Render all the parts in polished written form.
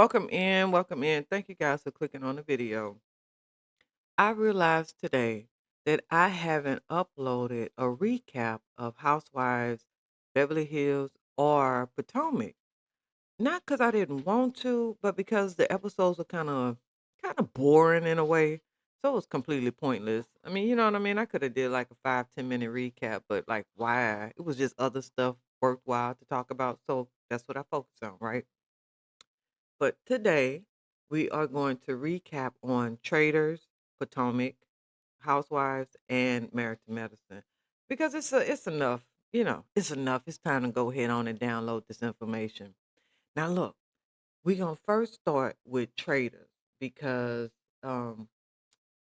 welcome in, welcome in. Thank you guys for clicking on the video. I realized today that I haven't uploaded a recap of Housewives, Beverly Hills, or Potomac. Not because I didn't want to, but because the episodes are kind of boring in a way. So it was completely pointless. I mean, you know what I mean? I could have did like a 5, 10 minute recap, but like why? It was just other stuff worthwhile to talk about. So that's what I focused on, right? But today, we are going to recap on Traitors, Potomac, Housewives, and Married to Medicine because it's enough. It's enough. It's time to go ahead on and download this information. Now, look, we're gonna first start with Traitors because um,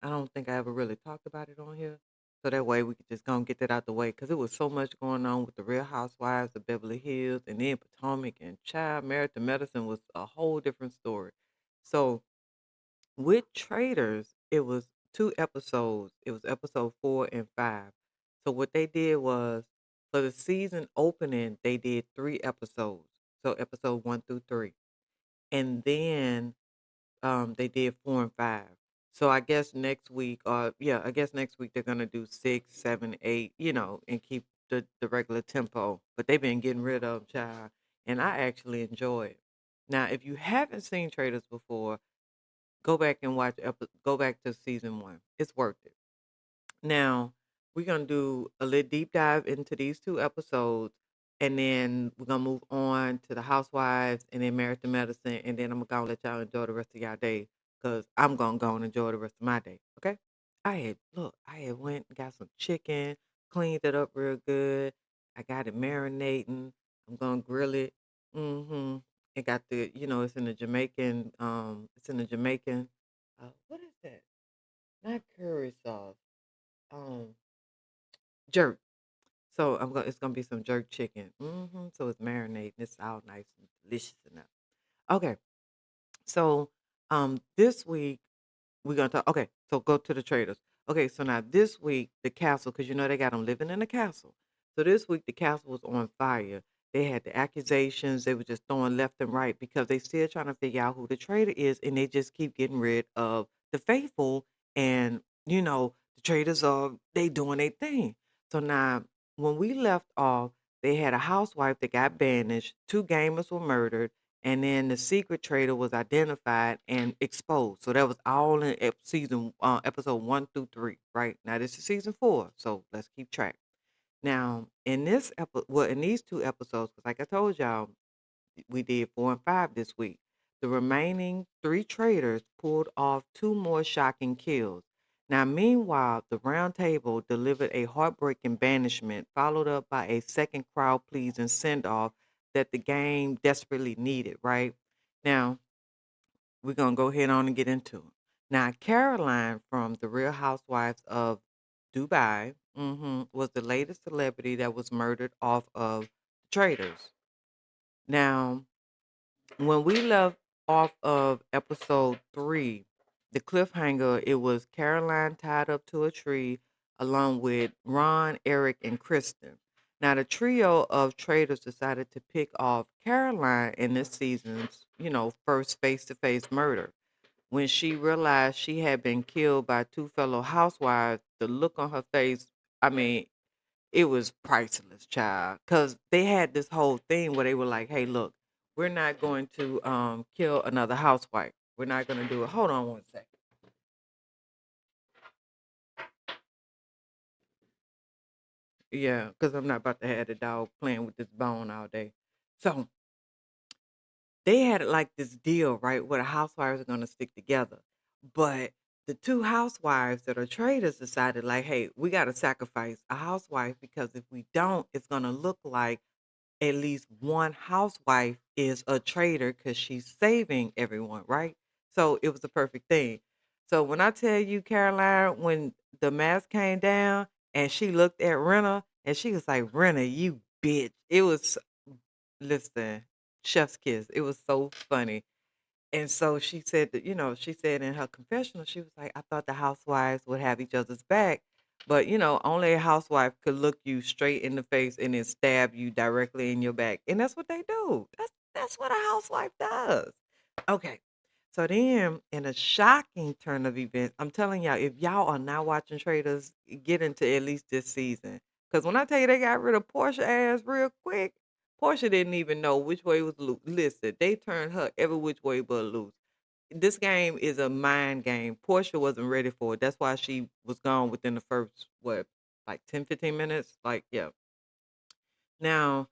I don't think I ever really talked about it on here. So that way we could just go and get that out the way because it was so much going on with the Real Housewives of Beverly Hills and then Potomac and Child Married to Medicine was a whole different story. So with Traders, it was two episodes. It was episode 4 and 5. So what they did was for the season opening, they did 3 episodes. So episode 1 through 3. And then they did 4 and 5. So I guess next week, I guess next week they're gonna do 6, 7, 8, and keep the regular tempo. But they've been getting rid of child, and I actually enjoy it. Now, if you haven't seen Traders before, go back and go back to season 1. It's worth it. Now, we're gonna do a little deep dive into these 2 episodes, and then we're gonna move on to the Housewives and then Married to Medicine, and then I'm gonna let y'all enjoy the rest of y'all day because I'm gonna go and enjoy the rest of my day. Okay? I had went and got some chicken, cleaned it up real good. I got it marinating. I'm gonna grill it. Mm-hmm. It got it's in the Jamaican, what is that? Not curry sauce. Um, Jerk. So it's gonna be some jerk chicken. So it's marinating. It's all nice and delicious enough. Okay. So this week we're gonna talk. Okay, so go to the traders. Okay, so now this week the castle, because they got them living in a castle. So this week the castle was on fire. They had the accusations. They were just throwing left and right because they still trying to figure out who the traitor is, and they just keep getting rid of the faithful. And the traders are they doing their thing. So now when we left off, they had a housewife that got banished. 2 gamers were murdered and then the secret traitor was identified and exposed. So that was all in episode 1 through 3. Right now, this is season 4, so let's keep track. Now, in these 2 episodes, because like I told y'all, we did 4 and 5 this week. The remaining 3 traitors pulled off 2 more shocking kills. Now, meanwhile, the Round Table delivered a heartbreaking banishment, followed up by a second crowd pleasing send off that the game desperately needed, right? Now, we're going to go ahead on and get into it. Now, Caroline from The Real Housewives of Dubai was the latest celebrity that was murdered off of Traitors. Now, when we left off of episode 3, the cliffhanger, it was Caroline tied up to a tree along with Ron, Eric, and Kristen. Now, the trio of traitors decided to pick off Caroline in this season's, first face to face murder. When she realized she had been killed by 2 fellow housewives, the look on her face, I mean, it was priceless, child. Cause they had this whole thing where they were like, "Hey, look, we're not going to kill another housewife. We're not going to do it." Hold on one second. Yeah, because I'm not about to have the dog playing with this bone all day. So they had like this deal, right, where the housewives are going to stick together. But the 2 housewives that are traitors decided, like, "Hey, we got to sacrifice a housewife because if we don't, it's going to look like at least one housewife is a traitor because she's saving everyone, right?" So it was the perfect thing. So when I tell you, Caroline, when the mask came down and she looked at Renna and she was like, "Renna, you bitch." It was, listen, chef's kiss. It was so funny. And so she said that, she said in her confessional, she was like, "I thought the housewives would have each other's back, but only a housewife could look you straight in the face and then stab you directly in your back." And that's what they do. That's what a housewife does. Okay. So then, in a shocking turn of events, I'm telling y'all, if y'all are not watching Traitors, get into at least this season. Because when I tell you they got rid of Portia ass real quick, Portia didn't even know which way was loose. Listen, they turned her every which way but loose. This game is a mind game. Portia wasn't ready for it. That's why she was gone within the first, what, like 10, 15 minutes? Like, yeah. Now,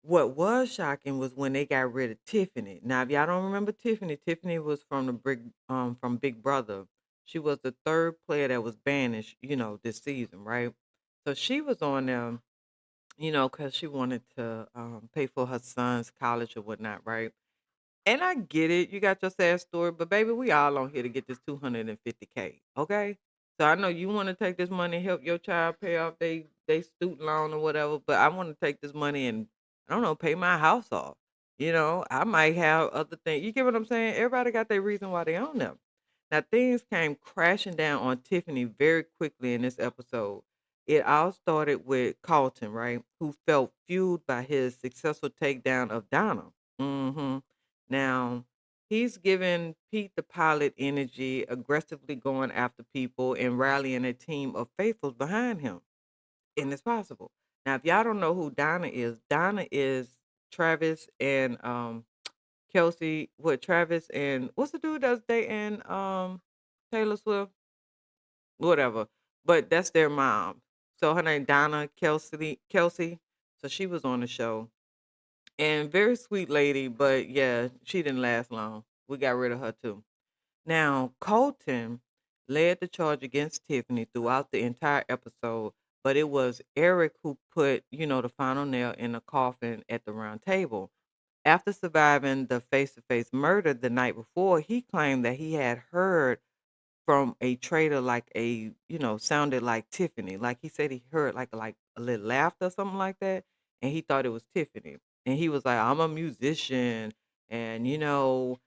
what was shocking was when they got rid of Tiffany. Now, if y'all don't remember Tiffany, Tiffany was from from Big Brother. She was the third player that was banished, this season, right? So she was on there, because she wanted to pay for her son's college or whatnot, right? And I get it. You got your sad story, but baby, we all on here to get this 250K. Okay. So I know you want to take this money and help your child pay off they student loan or whatever, but I want to take this money and I don't know, pay my house off. I might have other things. You get what I'm saying? Everybody got their reason why they own them. Now things came crashing down on Tiffany very quickly in this episode. It all started with Carlton, right? Who felt fueled by his successful takedown of Donna. hmm Now, he's giving Pete the pilot energy, aggressively going after people and rallying a team of faithfuls behind him. And it's possible. Now, if y'all don't know who Donna is Travis and Kelsey, what Travis and what's the dude that's dating Taylor Swift? Whatever. But that's their mom. So her name Donna Kelsey. So she was on the show. And very sweet lady, but yeah, she didn't last long. We got rid of her too. Now, Colton led the charge against Tiffany throughout the entire episode, but it was Eric who put, the final nail in the coffin at the round table. After surviving the face to face murder the night before, he claimed that he had heard from a traitor like sounded like Tiffany. Like he said he heard like a little laughter or something like that, and he thought it was Tiffany. And he was like, I'm a musician and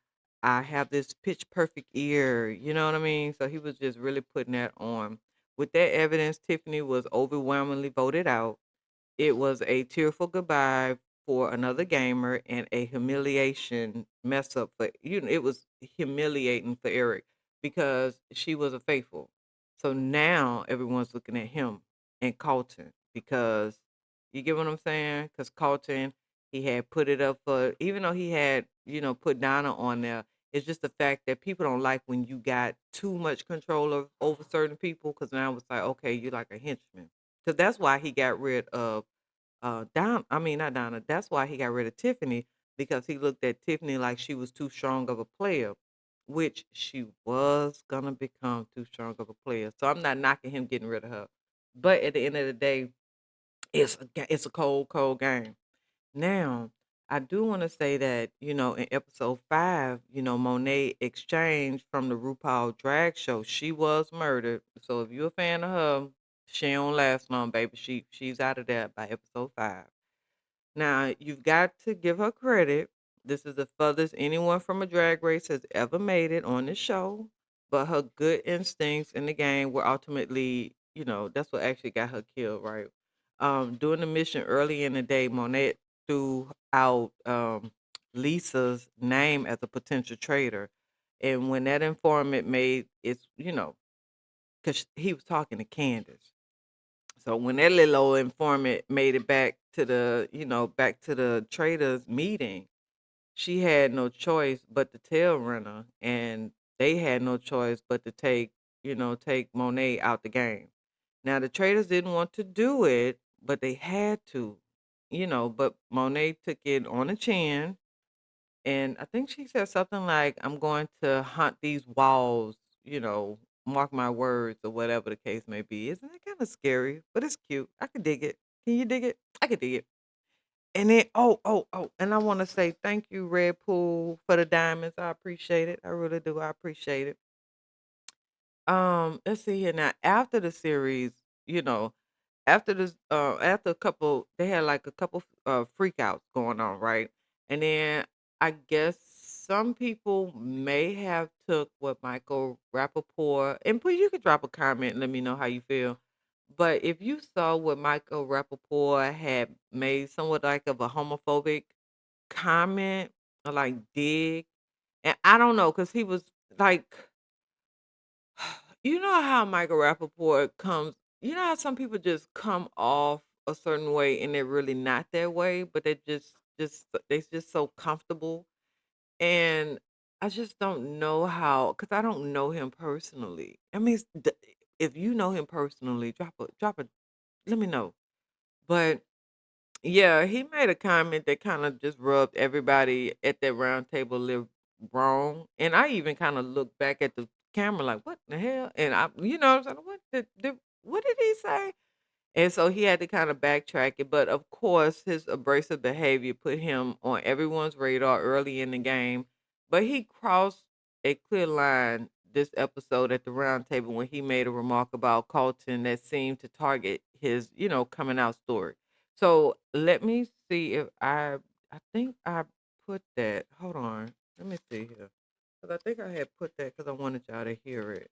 I have this pitch perfect ear, you know what I mean? So he was just really putting that on. With that evidence, Tiffany was overwhelmingly voted out. It was a tearful goodbye for another gamer and a humiliation mess up for it was humiliating for Eric because she was a faithful. So now everyone's looking at him and Colton because you get what I'm saying? Because Colton, he had put it up for even though he had, put Donna on there, it's just the fact that people don't like when you got too much control over certain people because now it's like, okay, you're like a henchman. Because that's why he got rid of I mean, not Donna. That's why he got rid of Tiffany because he looked at Tiffany like she was too strong of a player, which she was gonna become too strong of a player. So I'm not knocking him getting rid of her, but at the end of the day, it's a cold, cold game. Now, I do want to say that, in episode 5, Monet exchanged from the RuPaul drag show. She was murdered. So if you're a fan of her, she don't last long, baby. She's out of there by episode 5. Now, you've got to give her credit. This is the furthest anyone from a drag race has ever made it on this show. But her good instincts in the game were ultimately, that's what actually got her killed, right? During the mission early in the day, Monet threw out Lisa's name as a potential traitor. And when that informant made it's, because he was talking to Candace. So when that little old informant made it back to back to the traders meeting, she had no choice but to tell Renner, and they had no choice but to take Monet out the game. Now the traders didn't want to do it, but they had to, but Monet took it on the chin and I think she said something like, I'm going to hunt these walls, mark my words or whatever the case may be. Isn't it kind of scary? But it's cute. I can dig it. Can you dig it? I can dig it. And then, and I want to say thank you, Red Pool, for the diamonds. I appreciate it. I really do. I appreciate it. Let's see here now. After the series, you know, after a couple they had like a couple freak outs going on, right? And then I guess some people may have took what Michael Rappaport, and please you could drop a comment and let me know how you feel. But if you saw what Michael Rappaport had made somewhat like of a homophobic comment or like dig, And I don't know, cause he was like, you know how Michael Rappaport comes. You know how some people just come off a certain way and they're really not that way, but they they just so comfortable. And I just don't know how, cause I don't know him personally. I mean, if you know him personally, drop a, let me know. But yeah, he made a comment that kind of just rubbed everybody at that round table live wrong. And I even kind of looked back at the camera like, what the hell? And I was like, what did he say? And so he had to kind of backtrack it. But of course, his abrasive behavior put him on everyone's radar early in the game. But he crossed a clear line this episode at the round table when he made a remark about Colton that seemed to target his, coming out story. So let me see if I think I put that. Hold on. Let me see here. Because I think I had put that because I wanted y'all to hear it.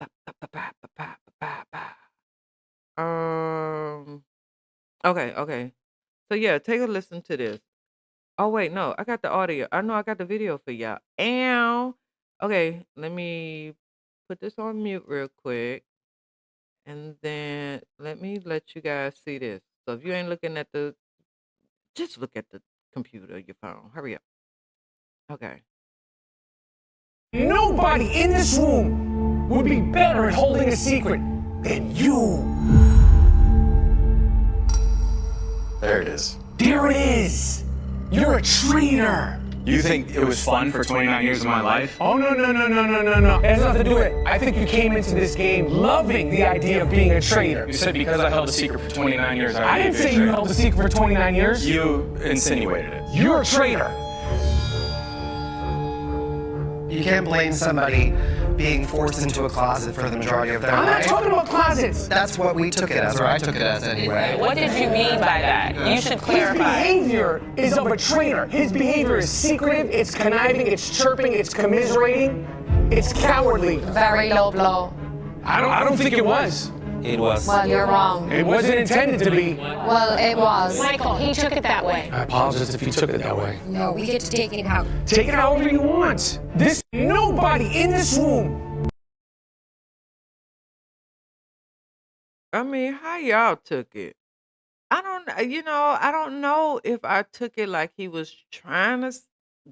Ba, ba, ba, ba, ba, ba, ba, ba. Okay, okay. So yeah, take a listen to this. Oh wait, no, I got the audio. I know I got the video for y'all. Ow. Okay, let me put this on mute real quick, and then let me let you guys see this. So if you ain't looking at just look at the computer, your phone. Hurry up. Okay. Nobody in this room would be better at holding a secret than you. There it is. There it is. You're a traitor. You think it was fun for 29 years of my life? Oh, no. It has nothing to do with it. I think you came into this game loving the idea of being a traitor. You said because I held a secret for 29 years, I didn't say you held a secret for 29 years. You insinuated it. You're a traitor. You can't blame somebody being forced into a closet for the majority of their I'm not life. talking about closets. That's what we took it as, or I took it as anyway. What did you mean by that? You should His clarify. behavior is of a traitor. His behavior is secretive, it's conniving, it's chirping, it's commiserating, it's cowardly. Very low blow. I don't think it was. It was. Well, you're wrong. It wasn't intended to be. Well, it was. Michael, he took it that way. I apologize if you took it that way. No, we get to take it out. Take it however you want. Nobody in this room. I mean, how y'all took it? I don't know if I took it like he was trying to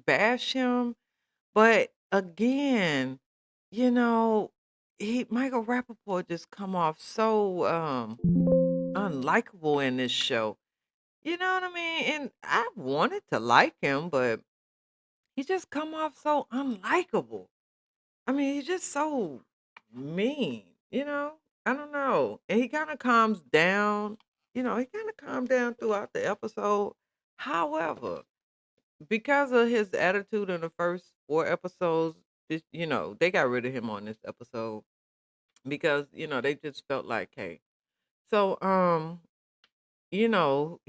bash him, but again, you know, Michael Rappaport just come off so unlikable in this show. You know what I mean? And I wanted to like him, but he just come off so unlikable. I mean, he's just so mean, you know? I don't know. And he kind of calms down, he kind of calmed down throughout the episode. However, because of his attitude in the first four episodes, they got rid of him on this episode because, they just felt like, hey. So, y'all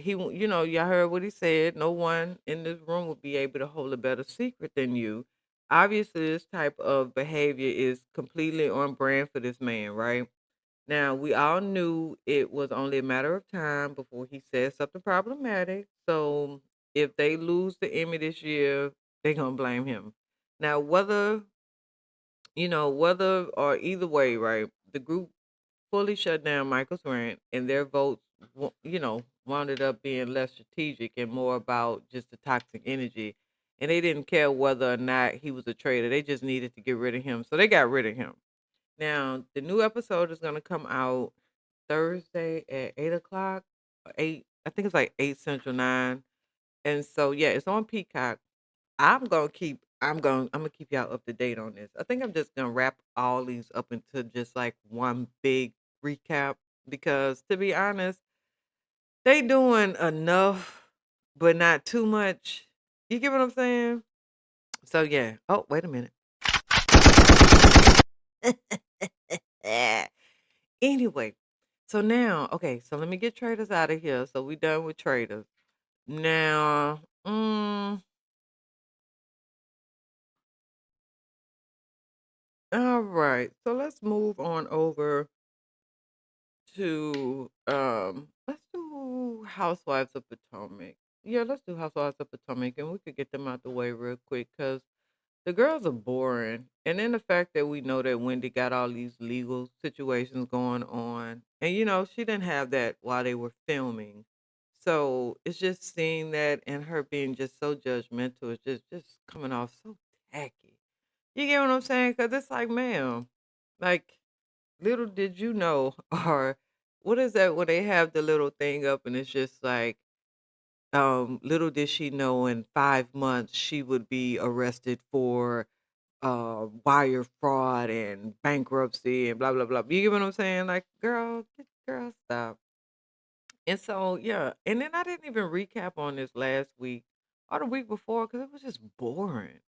heard what he said. No one in this room will be able to hold a better secret than you. Obviously, this type of behavior is completely on brand for this man, right? Now, we all knew it was only a matter of time before he said something problematic. So, if they lose the Emmy this year, they're going to blame him. Now, whether or either way, right? The group fully shut down Michael's rant, and their votes, wound up being less strategic and more about just the toxic energy. And they didn't care whether or not he was a traitor. They just needed to get rid of him. So they got rid of him. Now, the new episode is going to come out Thursday at 8 o'clock. 8, I think it's like 8 Central 9. And so, yeah, it's on Peacock. I'm gonna keep y'all up to date on this. I think I'm just gonna wrap all these up into just like one big recap because to be honest, they doing enough, but not too much. You get what I'm saying? So yeah. Oh, wait a minute. Anyway, so now, okay, so let me get Traitors out of here. So we done with Traitors. Now, all right. So let's move on over to let's do Housewives of Potomac. Yeah, let's do Housewives of Potomac and we could get them out the way real quick because The girls are boring. And then the fact that we know that Wendy got all these legal situations going on. And she didn't have that while they were filming. So it's just seeing that and her being just so judgmental. It's just coming off so tacky. You get what I'm saying? Because it's like, ma'am, like, little did you know, or what is that when they have the little thing up and it's just like, little did she know in 5 months she would be arrested for wire fraud and bankruptcy and blah blah blah. You get what I'm saying? Like, girl, stop. And so, yeah, and then I didn't even recap on this last week or the week before because it was just boring.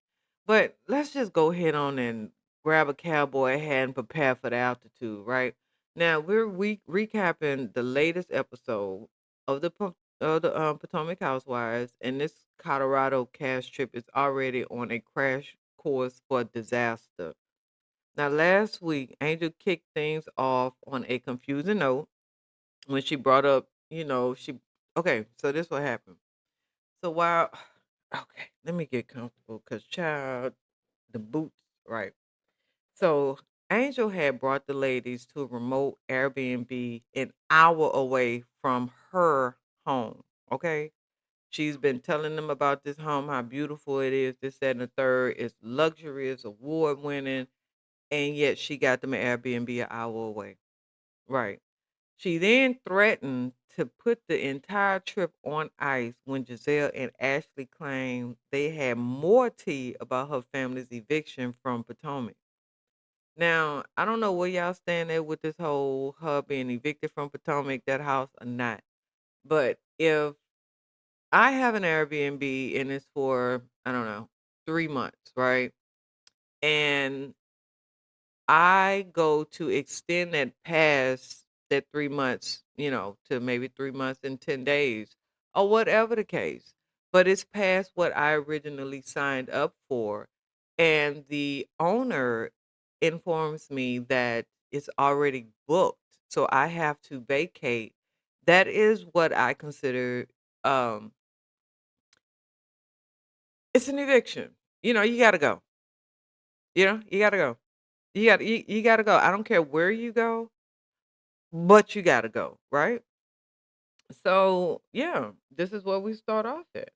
But let's just go ahead on and grab a cowboy hat and prepare for the altitude, right? Now we're recapping the latest episode of the Potomac Housewives, and this Colorado cast trip is already on a crash course for disaster. Now, last week, Angel kicked things off on a confusing note when she brought up, she okay, so this what happened. So while okay, let me get comfortable because child, the boots, right. So Angel had brought the ladies to a remote Airbnb an hour away from her home. Okay. She's been telling them about this home, how beautiful it is, this, that, and the third. It's luxurious, award winning, and yet she got them an Airbnb an hour away. Right. She then threatened to put the entire trip on ice when Giselle and Ashley claimed they had more tea about her family's eviction from Potomac. Now, I don't know where y'all stand at with this whole her being evicted from Potomac, that house, or not. But if I have an Airbnb and it's for, I don't know, 3 months, right? And I go to extend that past that 3 months, to maybe 3 months and 10 days or whatever the case. But it's past what I originally signed up for. And the owner informs me that it's already booked. So I have to vacate. That is what I consider um it's an eviction. You gotta go. You gotta go. You gotta go. I don't care where you go, but you gotta go, right? So, yeah, this is what we start off at.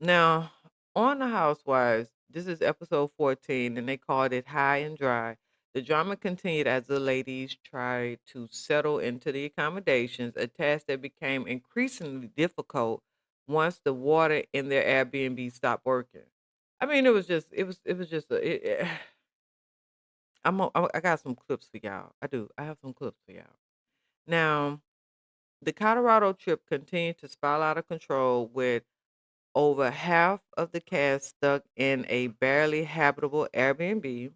Now, on the Housewives, this is episode 14, and they called it High and Dry. The drama continued as the ladies tried to settle into the accommodations, a task that became increasingly difficult once the water in their Airbnb stopped working. I mean, it was just I got some clips for y'all. I do. I have some clips for y'all. Now, the Colorado trip continued to spiral out of control with over half of the cast stuck in a barely habitable Airbnb.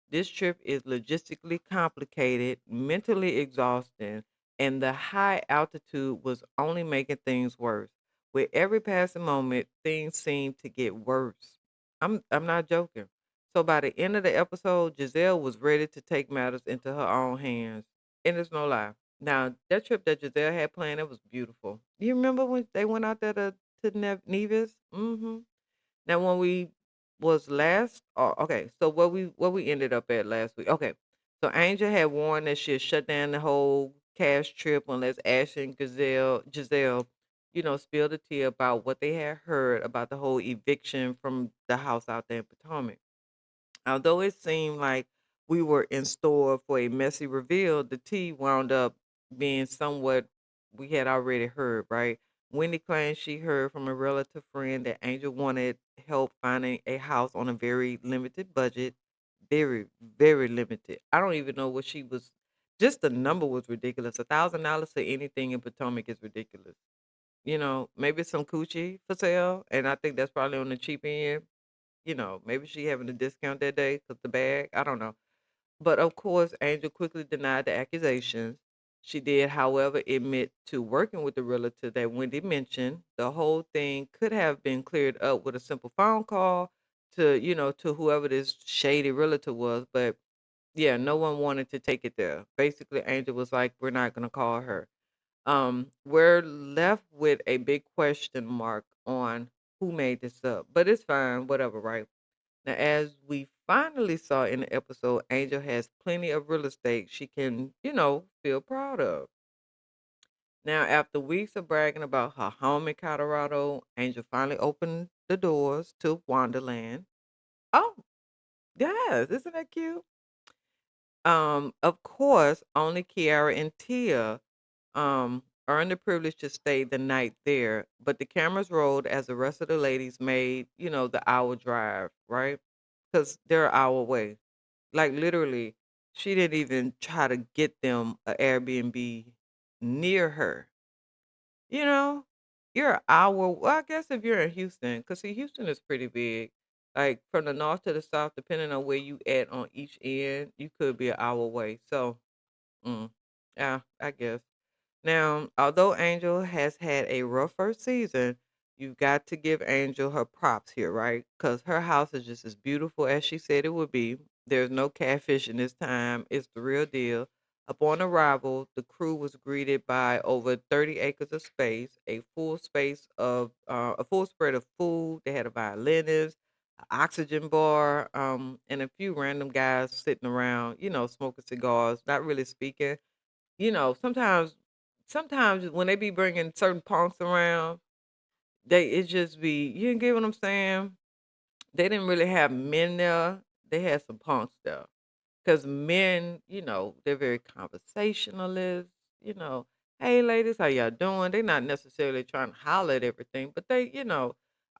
This trip is logistically complicated, mentally exhausting, and the high altitude was only making things worse. With every passing moment, things seemed to get worse. I'm not joking. So by the end of the episode, Giselle was ready to take matters into her own hands. And it's no lie. Now, that trip that Giselle had planned, it was beautiful. You remember when they went out there to Nevis? Mm-hmm. Now, when we was last, okay, so what we ended up at last week. Okay, so Angel had warned that she'd shut down the whole cash trip unless Ashley and Giselle, spilled the tea about what they had heard about the whole eviction from the house out there in Potomac. Although it seemed like we were in store for a messy reveal, the tea wound up being somewhat we had already heard, right? Wendy claimed she heard from a relative friend that Angel wanted help finding a house on a very limited budget. Very, very limited. I don't even know what she was. Just the number was ridiculous. $1,000 for anything in Potomac is ridiculous. Maybe some coochie for sale, and I think that's probably on the cheap end. Maybe she having a discount that day because the bag. I don't know. But of course, Angel quickly denied the accusations. She did, however, admit to working with the realtor that Wendy mentioned. The whole thing could have been cleared up with a simple phone call to whoever this shady realtor was. But yeah, no one wanted to take it there. Basically, Angel was like, we're not going to call her. We're left with a big question mark on who made this up, but it's fine, whatever, right? Now, as we finally saw in the episode, Angel has plenty of real estate she can, feel proud of. Now, after weeks of bragging about her home in Colorado, Angel finally opened the doors to Wanderland. Oh, yes, isn't that cute? Of course, only Kiara and Tia earned the privilege to stay the night there, but the cameras rolled as the rest of the ladies made, the hour drive, right? Because they're an hour away. Like literally, she didn't even try to get them an Airbnb near her. You know, you're an hour. Well, I guess if you're in Houston, because see, Houston is pretty big. Like from the north to the south, depending on where you at on each end, you could be an hour away. So, yeah, I guess. Now, although Angel has had a rough first season, you've got to give Angel her props here, right? Because her house is just as beautiful as she said it would be. There's no catfishing this time. It's the real deal. Upon arrival, the crew was greeted by over 30 acres of space, a full spread of food. They had a violinist, an oxygen bar, and a few random guys sitting around, smoking cigars, not really speaking. Sometimes when they be bringing certain punks around, it just be you get what I'm saying? They didn't really have men there. They had some punks there. Because men, they're very conversationalist, you know. Hey ladies, how y'all doing? They're not necessarily trying to holler at everything, but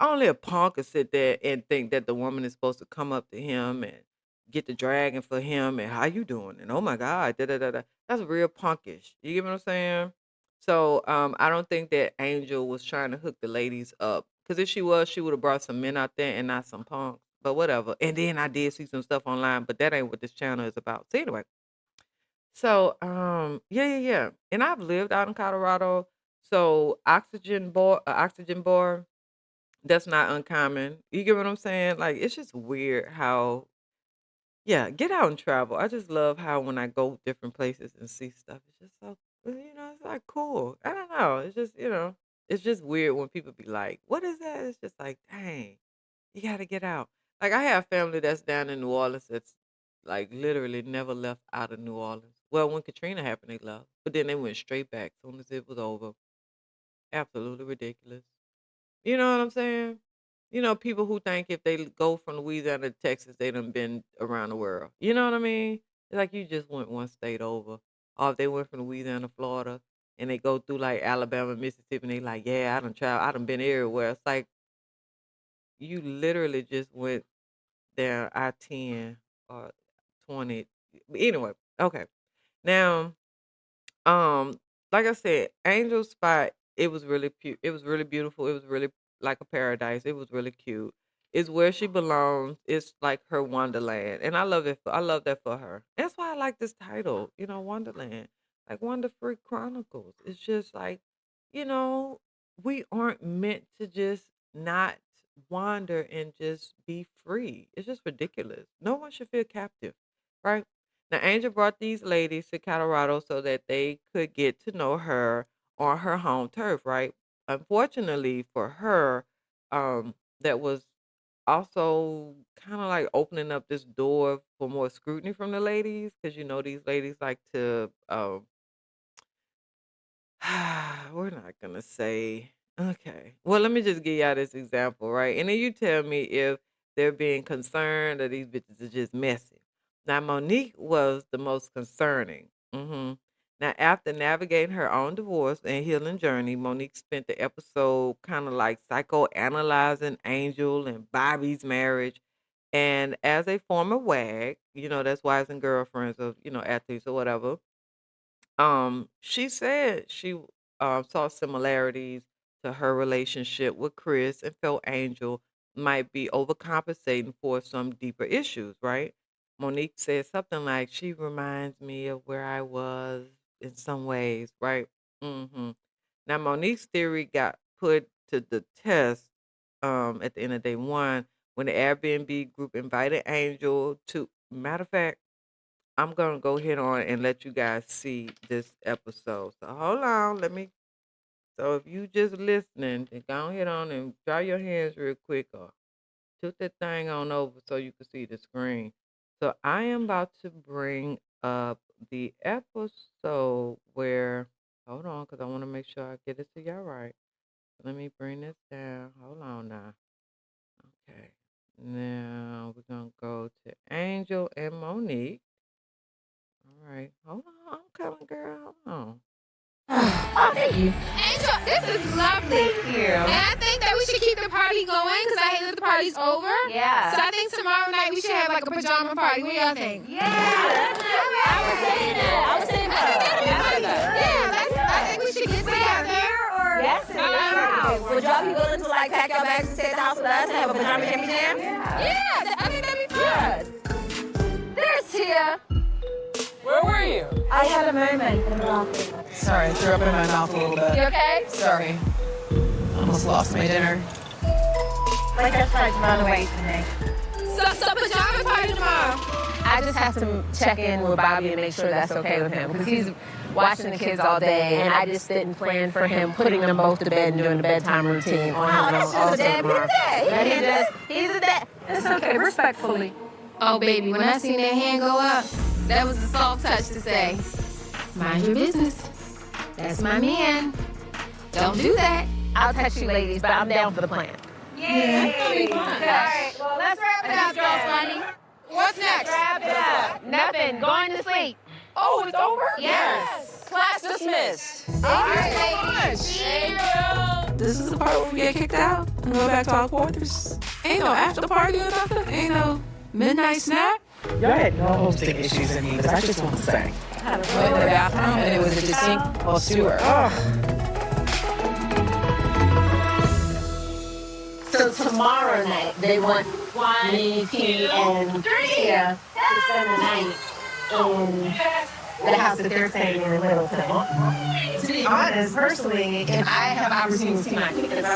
only a punk could sit there and think that the woman is supposed to come up to him and get the dragging for him and how you doing? And oh my God, da da da da. That's real punkish. You get what I'm saying? So I don't think that Angel was trying to hook the ladies up. Because if she was, she would have brought some men out there and not some punks. But whatever. And then I did see some stuff online, but that ain't what this channel is about. So anyway, so yeah. And I've lived out in Colorado. So oxygen bar, that's not uncommon. You get what I'm saying? Like it's just weird how yeah, get out and travel. I just love how when I go different places and see stuff, it's just so it's like cool. I don't know. It's just, it's just weird when people be like, "What is that?" It's just like, dang, you got to get out. Like I have family that's down in New Orleans that's like literally never left out of New Orleans. Well, when Katrina happened, they left, but then they went straight back as soon as it was over. Absolutely ridiculous. You know what I'm saying? People who think if they go from Louisiana to Texas, they done been around the world. You know what I mean? It's like you just went one state over. Or if they went from Louisiana to Florida and they go through like Alabama, Mississippi, and they like, yeah, I done been everywhere. It's like you literally just went down I-10 or 20. Anyway, okay. Now, um, like I said, Angel Spot, it was really beautiful. It was really like a paradise. It was really cute. It's where she belongs. It's like her Wonderland. And I love that for her. That's why I like this title, Wonderland. Like Wonder Free Chronicles. It's just like, you know, we aren't meant to just not wander and just be free. It's just ridiculous. No one should feel captive, right? Now, Angel brought these ladies to Colorado so that they could get to know her on her home turf, right? Unfortunately for her, that was also kind of like opening up this door for more scrutiny from the ladies because these ladies like to we're not gonna say. Okay. Well, let me just give y'all this example, right? And then you tell me if they're being concerned or these bitches are just messy. Now, Monique was the most concerning. Now, after navigating her own divorce and healing journey, Monique spent the episode kind of like psychoanalyzing Angel and Bobby's marriage. And as a former WAG, that's wives and girlfriends of, athletes or whatever, she said she saw similarities to her relationship with Chris and felt Angel might be overcompensating for some deeper issues, right? Monique said something like, she reminds me of where I was in some ways, right? hmm Now, Monique's theory got put to the test at the end of day one when the Airbnb group invited Angel to, matter of fact, I'm gonna go ahead on and let you guys see this episode. So hold on, let me So if you just listening, then go ahead on and dry your hands real quick or took that thing on over so you can see the screen. So I am about to bring up the episode where, hold on, because I want to make sure I get it to y'all right. Let me bring this down. Hold on now. Okay. Now we're going to go to Angel and Monique. All right. Hold on. I'm coming, girl. Hold on. Oh, thank you. Angel, this is lovely. Thank you. And I think that we should keep the party going because I hate that the party's over. Yeah. So I think tomorrow night we should have like a pajama party. What do y'all think? Yeah. I was saying that. I think we should get together. Yes. Would y'all be willing to like pack your bags and stay at the house with us and have a pajama jam jam? Yeah, I think that'd be fun. There's Tia. Where were you? I had a moment in the bathroom. Sorry, I threw up in my mouth a little bit. You okay? Sorry. Almost lost my dinner. My just tried to run away from me. So pajama party tomorrow. I just have to check in with Bobby and make sure that's okay with him because he's watching the kids all day and I just didn't plan for him putting them both to bed and doing the bedtime routine on his own. He's a dad. It's okay, respectfully. Oh, baby, when I seen that hand go up, that was a soft touch to say, mind your business. That's my man. Don't do that. I'll text you ladies, but I'm down for the plan. Yeah, that'll be fun. All right, well, let's wrap it up, girls, honey. What's next? Wrap it up. Nothing. Going to sleep. Oh, it's over? Yes. Class dismissed. All right, ladies. This is the part where we get kicked out and go back to our quarters. Ain't no after party or nothing. Ain't no midnight snack. Y'all had no hosting issues in these. I just want to say. Went in the bathroom and it was a distinct well sewer. So tomorrow night, they want me, P, and Tia to spend the night in the house that they're staying in Littleton. To be honest, personally, if I have opportunity to see my kids,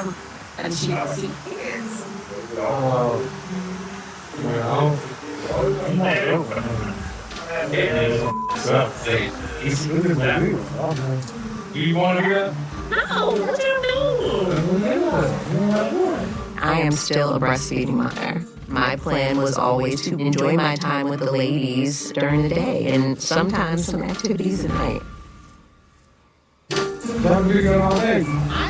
and she will see kids. Do you want to go? No, what do you mean? I am still a breastfeeding mother. My plan was always to enjoy my time with the ladies during the day and sometimes some activities at night. I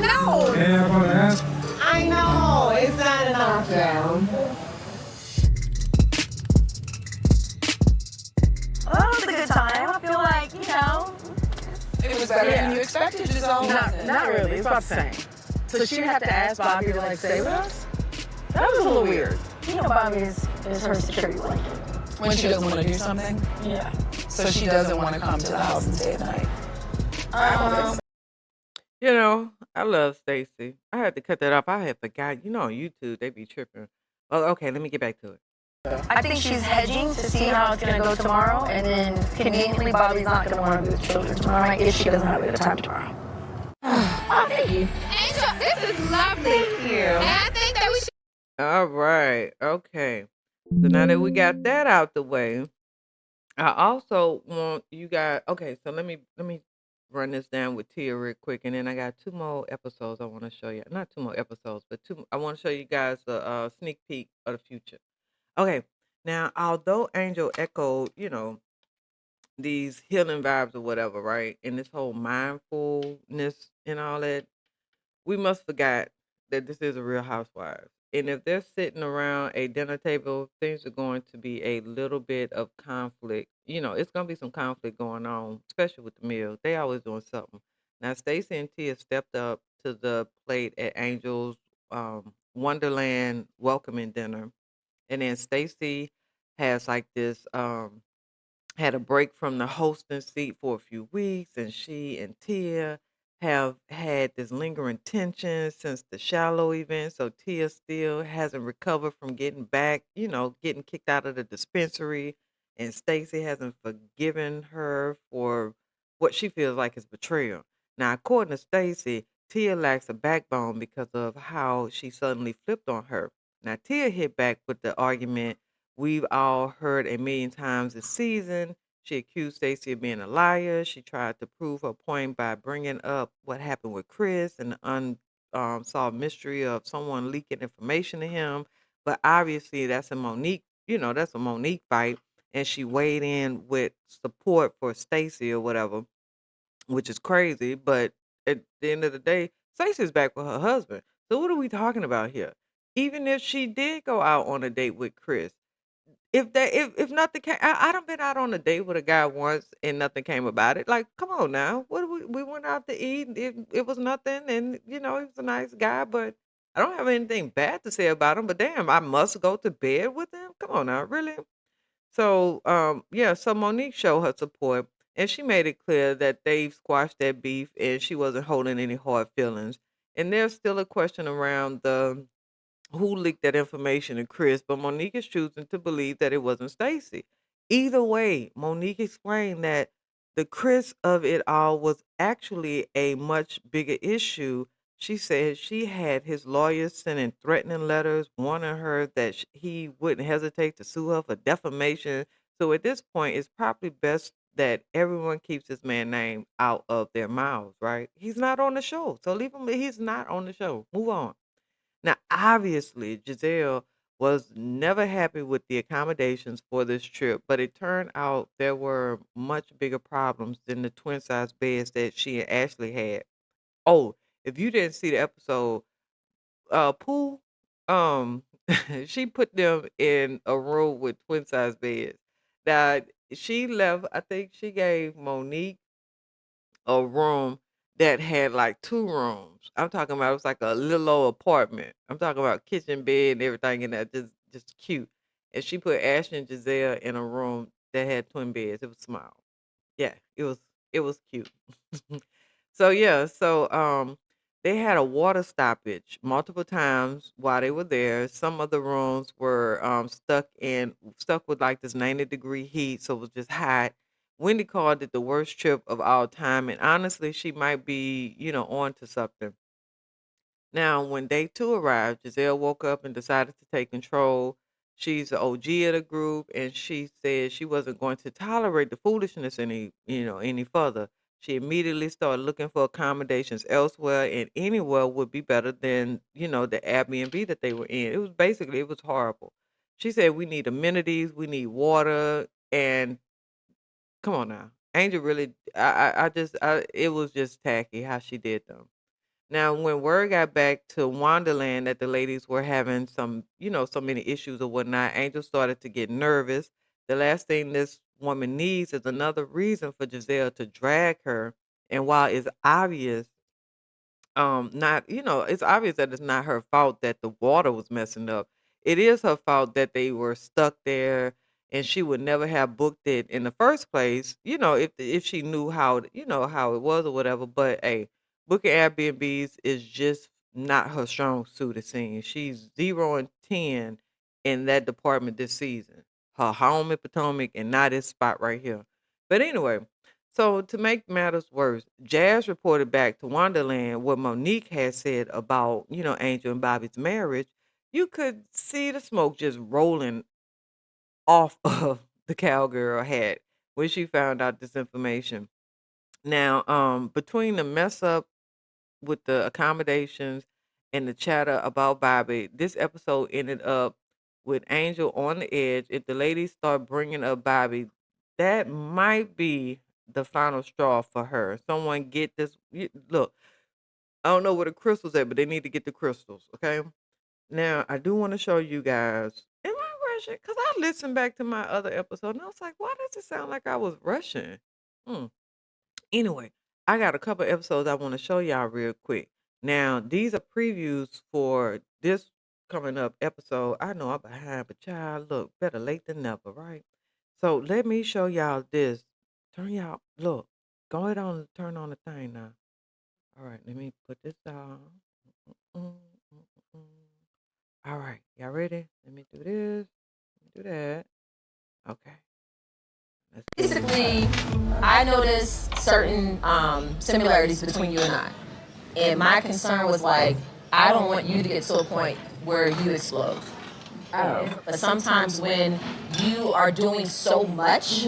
know. Yeah, I'm going to ask. I know, it's not an knockdown. Well, that was a good time. I feel like, It was better than you expected, Giselle. Not really. It's about the same. So she'd have to ask Bobby to like stay with us? That was a little weird. Bobby is her security blanket. When she doesn't want to do something? Yeah. So she doesn't want to come to the house and stay at night. You know, I love Stacy. I had to cut that off. I had forgot. You know, on YouTube, they be tripping. Oh, okay, let me get back to it. I think she's hedging to see how it's going to go tomorrow, and then conveniently, Bobby's not going to want to be with children tomorrow night if she doesn't have a good time tomorrow. Oh, thank you. Angel, this is lovely. Thank you. And I think that we should. All right. Okay. So now that we got that out the way, I also want you guys. Okay, so let me run this down with Tia real quick, and then I got 2 more episodes I want to show you. Not 2 more episodes, but two. I want to show you guys a sneak peek of the future. Okay. Now, although Angel echoed, these healing vibes or whatever, right, and this whole mindfulness and all that, we must forget that this is a Real Housewives. And if they're sitting around a dinner table, things are going to be a little bit of conflict. It's going to be some conflict going on, especially with the meal. They always doing something. Now, Stacey and Tia stepped up to the plate at Angel's Wonderland welcoming dinner. And then Stacey has like this had a break from the hosting seat for a few weeks, and she and Tia have had this lingering tension since the shallow event. So Tia still hasn't recovered from getting back, getting kicked out of the dispensary, and Stacey hasn't forgiven her for what she feels like is betrayal. Now, according to Stacey, Tia lacks a backbone because of how she suddenly flipped on her. Now, Tia hit back with the argument we've all heard a million times this season. She accused Stacey of being a liar. She tried to prove her point by bringing up what happened with Chris and the unsolved mystery of someone leaking information to him. But obviously, that's a Monique, that's a Monique fight. And she weighed in with support for Stacey or whatever, which is crazy. But at the end of the day, Stacey's back with her husband. So what are we talking about here? Even if she did go out on a date with Chris, if nothing came, I done been out on a date with a guy once and nothing came about it. Like, come on now, what we went out to eat. And it was nothing, and he was a nice guy, but I don't have anything bad to say about him. But damn, I must go to bed with him. Come on now, really? So, yeah, so Monique showed her support and she made it clear that they've squashed that beef and she wasn't holding any hard feelings. And there's still a question around the who leaked that information to Chris, but Monique is choosing to believe that it wasn't Stacy. Either way, Monique explained that the Chris of it all was actually a much bigger issue. She said she had his lawyers sending threatening letters warning her that he wouldn't hesitate to sue her for defamation. So at this point, it's probably best that everyone keeps this man's name out of their mouths, right? He's not on the show. So leave him, he's not on the show. Move on. Now, obviously, Giselle was never happy with the accommodations for this trip, but it turned out there were much bigger problems than the twin size beds that she and Ashley had. Oh, if you didn't see the episode, Pooh, um, she put them in a room with twin size beds. Now, she left, I think she gave Monique a room that had like 2 rooms. I'm talking about it was like a little old apartment. I'm talking about kitchen bed and everything in there, just cute. And she put Ashley and Giselle in a room that had twin beds. It was small. Yeah, it was cute. So yeah, they had a water stoppage multiple times while they were there. Some of the rooms were stuck with like this 90-degree heat, so it was just hot. Wendy called it the worst trip of all time, and honestly, she might be, on to something. Now, when day 2 arrived, Giselle woke up and decided to take control. She's the OG of the group, and she said she wasn't going to tolerate the foolishness any further. She immediately started looking for accommodations elsewhere, and anywhere would be better than, the Airbnb that they were in. It was horrible. She said we need amenities, we need water, and come on now. Angel really, it was just tacky how she did them. Now, when word got back to Wanderland that the ladies were having some, so many issues or whatnot, Angel started to get nervous. The last thing this woman needs is another reason for Giselle to drag her. And while it's obvious not it's obvious that it's not her fault that the water was messing up. It is her fault that they were stuck there and she would never have booked it in the first place, if she knew how it was or whatever. But hey, booking Airbnbs is just not her strong suit, it seems. She's 0 and 10 in that department this season. Her home in Potomac and not this spot right here. But anyway, so to make matters worse, Jazz reported back to Wonderland what Monique had said about, Angel and Bobby's marriage. You could see the smoke just rolling off of the cowgirl hat when she found out this information. Now, between the mess up with the accommodations and the chatter about Bobby, this episode ended up with Angel on the edge. If the ladies start bringing up Bobby, that might be the final straw for her. Someone get this. Look, I don't know where the crystals at, but they need to get the crystals. Okay. Now, I do want to show you guys. Am I rushing? Because I listened back to my other episode and I was like, why does it sound like I was rushing? Hmm. Anyway, I got a couple episodes I want to show y'all real quick. Now, these are previews for this coming up episode. I know I'm behind, but child, look, better late than never, right? So let me show y'all this. Look, go ahead on, turn on the thing now. All right, let me put this down. Mm, mm, mm, mm. All right, y'all ready? Let me do this. Let me do that. Okay. Basically, I noticed certain similarities between you and I. And my concern was like, I don't want you to get to a point where you explode. But sometimes when you are doing so much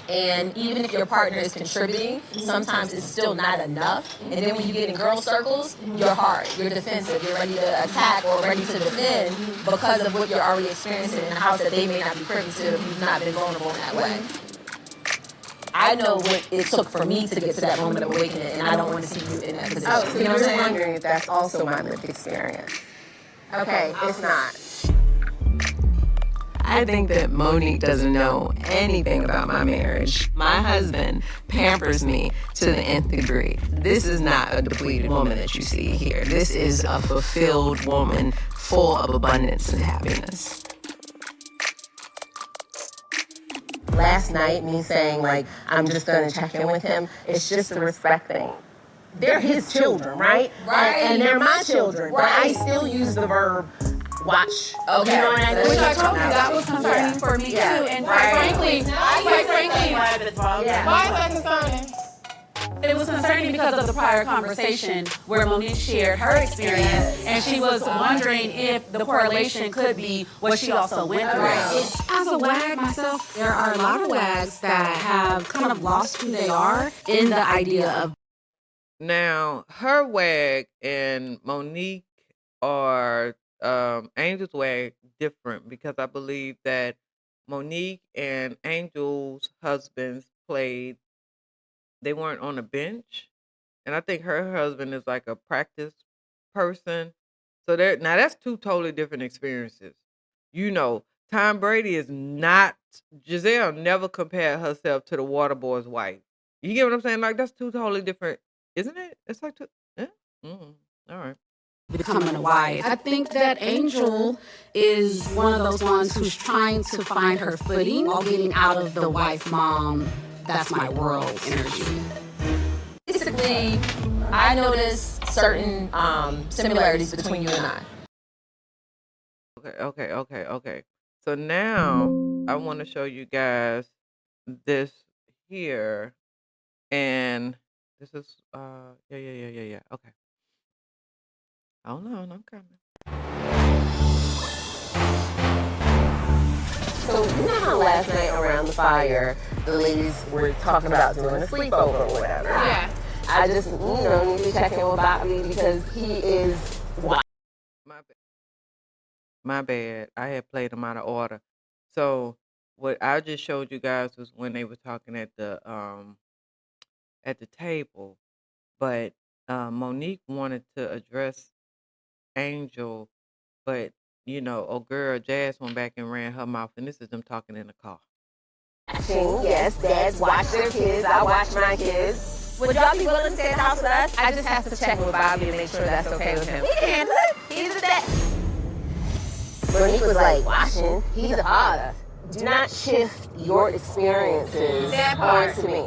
And even if your partner is contributing, sometimes it's still not enough. And then when you get in girl circles, you're hard, you're defensive, you're ready to attack or ready to defend because of what you're already experiencing in a house that they may not be privy to if you've not been vulnerable in that way. I know what it took for me to get to that moment of awakening, and I don't want to see you in that position. Oh, so you know what I'm saying? wondering if that's also my lived experience. Okay, it's not. I think that Monique doesn't know anything about my marriage. My husband pampers me to the nth degree. This is not a depleted woman that you see here. This is a fulfilled woman full of abundance and happiness. Last night, me saying, like, I'm just going to check in with him, it's just a respect thing. They're his children, right? Right. And they're my children, but I still use the verb watch. Okay. You know what I mean? Which I told you that was concerning for me too. And quite frankly, Why is that concerning? it was concerning because of the prior conversation where Monique shared her experience, and she was wondering if the correlation could be what she also went through. As a wag myself, there are a lot of wags that have kind of lost who they are in the idea of. Now, her wag and Monique are Angel's wag different because I believe that Monique and Angel's husbands they weren't on a bench. And I think her husband is like a practice person. So now that's two totally different experiences. You know, Tom Brady is not Giselle never compared herself to the water boy's wife. You get what I'm saying? Like that's two totally different, isn't it? It's like two. Yeah. All right. Becoming a wife. I think that Angel is one of those ones who's trying to find her footing while getting out of the wife, mom, that's my world energy. Basically, I noticed certain similarities between you and I. Okay. So now I want to show you guys this here, and this is yeah. Okay. Hold on, I'm coming. So you know how last night around the fire, the ladies were talking about doing a sleepover or whatever? Yeah. I just, need to check in with Bobby because he is wild. My bad. I had played them out of order. So what I just showed you guys was when they were talking at the table, but Monique wanted to address Angel, but oh girl, Jazz went back and ran her mouth, and this is them talking in the car. Yes, dads watch their kids. I watch my kids. Would y'all be willing to stay at the house with us? I just have to check with Bobby to make sure that's okay with him. He can handle it. He's a dad. When he was like watching, he's a father. Do not shift your experiences onto me.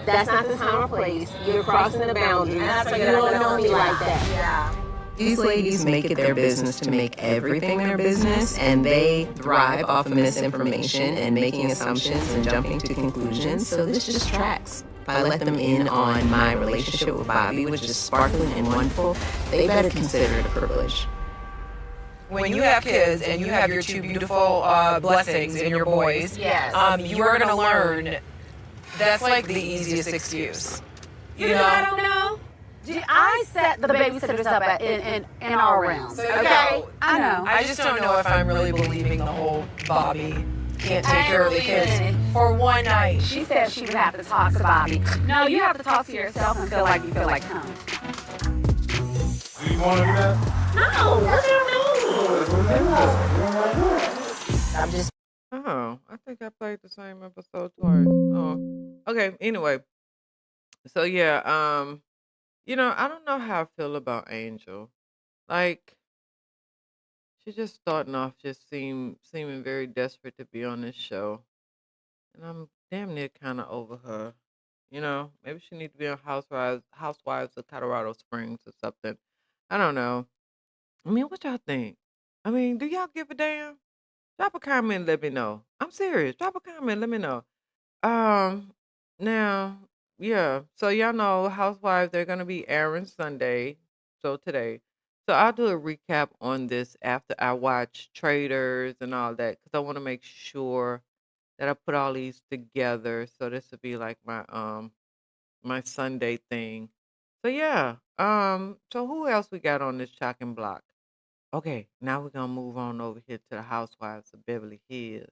That's not the time or place. You're crossing the boundary. You don't know me like that. Yeah. These ladies make it their business to make everything their business, and they thrive off of misinformation and making assumptions and jumping to conclusions. So this just tracks. If I let them in on my relationship with Bobby, which is sparkling and wonderful, they better consider it a privilege. When you have kids and you have your two beautiful blessings in your boys, Yes. you are going to learn that's like the easiest excuse. You know, I don't know. I set the babysitters up in our realms. Okay? I know. I just don't know if I'm really believing the whole Bobby can't take care of the kids for one night. She said she would have to talk to Bobby. No, you have to talk to yourself and feel like you feel like him. Do you want to do that? No, I'm just. Oh, I think I played the same episode twice. Oh, okay. Anyway, so yeah, I don't know how I feel about Angel. Like, she's just starting off, just seeming very desperate to be on this show, and I'm damn near kind of over her. Maybe she needs to be on Housewives of Colorado Springs or something. I don't know. I mean, what y'all think? I mean, do y'all give a damn? Drop a comment, let me know. I'm serious. Drop a comment, let me know. Um, Now, yeah. So y'all know Housewives, they're gonna be airing Sunday. So today. So I'll do a recap on this after I watch Traitors and all that because I want to make sure that I put all these together. So this would be like my Sunday thing. So yeah. So who else we got on this chopping block? Okay, now we're gonna move on over here to the Housewives of Beverly Hills.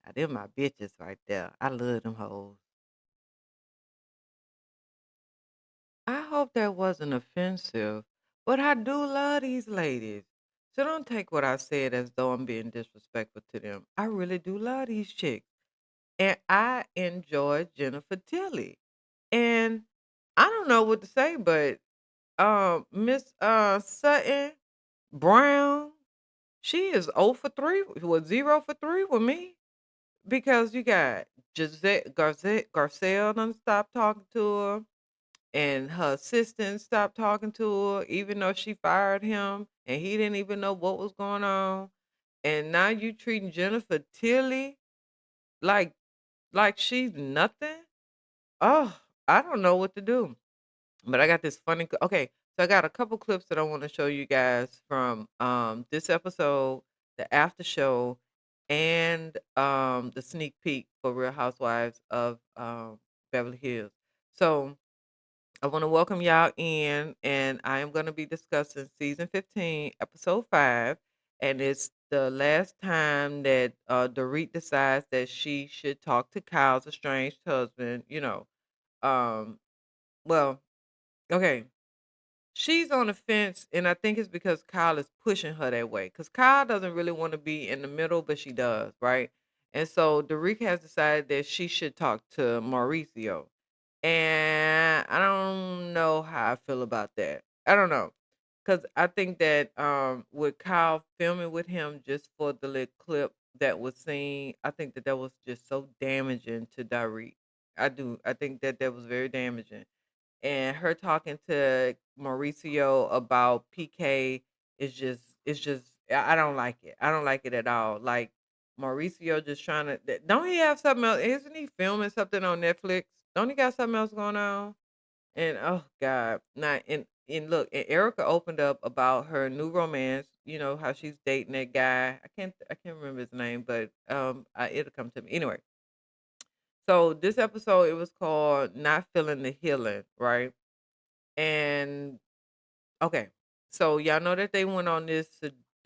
Now, them my bitches right there. I love them hoes. I hope that wasn't offensive, but I do love these ladies. So don't take what I said as though I'm being disrespectful to them. I really do love these chicks. And I enjoy Jennifer Tilly. And I don't know what to say, but Miss Sutton Brown, she is 0 for 3, was 0 for 3 with me. Because you got Gisette Garcelle done stopped talking to her, and her assistant stopped talking to her, even though she fired him, and he didn't even know what was going on. And now you treating Jennifer Tilly like she's nothing. Oh, I don't know what to do. But I got this funny. Okay, so I got a couple clips that I want to show you guys from this episode, the after show, and the sneak peek for Real Housewives of Beverly Hills. So I want to welcome y'all in, and I am going to be discussing season 15, episode 5, and it's the last time that Dorit decides that she should talk to Kyle's estranged husband. Um, well, okay, she's on the fence, and I think it's because Kyle is pushing her that way. Because Kyle doesn't really want to be in the middle, but she does, right? And so Derek has decided that she should talk to Mauricio. And I don't know how I feel about that. I don't know. Because I think that with Kyle filming with him just for the little clip that was seen, I think that that was just so damaging to Derek. I do. I think that that was very damaging, and her talking to Mauricio about PK is just I don't like it. I don't like it at all. Like Mauricio just trying to don't he have something else? Isn't he filming something on Netflix? Don't he got something else going on? And oh God, not and look, and Erica opened up about her new romance. You know how she's dating that guy. I can't remember his name, but it'll come to me anyway. So this episode it was called "Not Feeling the Healing," right? And okay, so y'all know that they went on this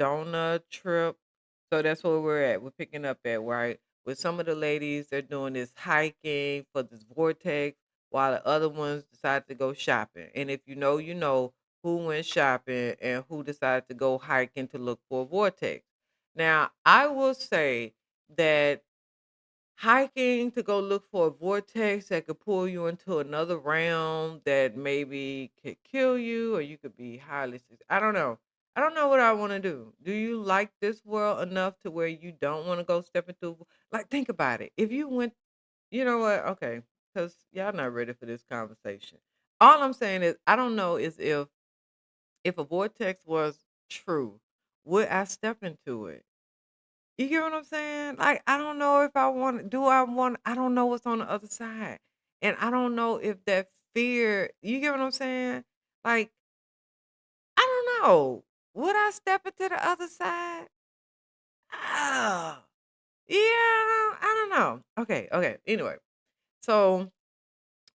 Sedona trip. So that's where we're at. We're picking up at, right? With some of the ladies, they're doing this hiking for this vortex, while the other ones decide to go shopping. And if you know, you know who went shopping and who decided to go hiking to look for a vortex. Now, I will say that hiking to go look for a vortex that could pull you into another realm that maybe could kill you or you could be highly I don't know. I don't know what I want to do. Do you like this world enough to where you don't want to go step into like think about it. If you went, you know what? Okay, cuz y'all not ready for this conversation. All I'm saying is I don't know is if a vortex was true, would I step into it? You get what I'm saying? Like, I don't know if I want do I want I don't know what's on the other side. And I don't know if that fear, you get what I'm saying? Like, I don't know. Would I step into the other side? Oh, yeah, I don't know. Okay, okay. Anyway, so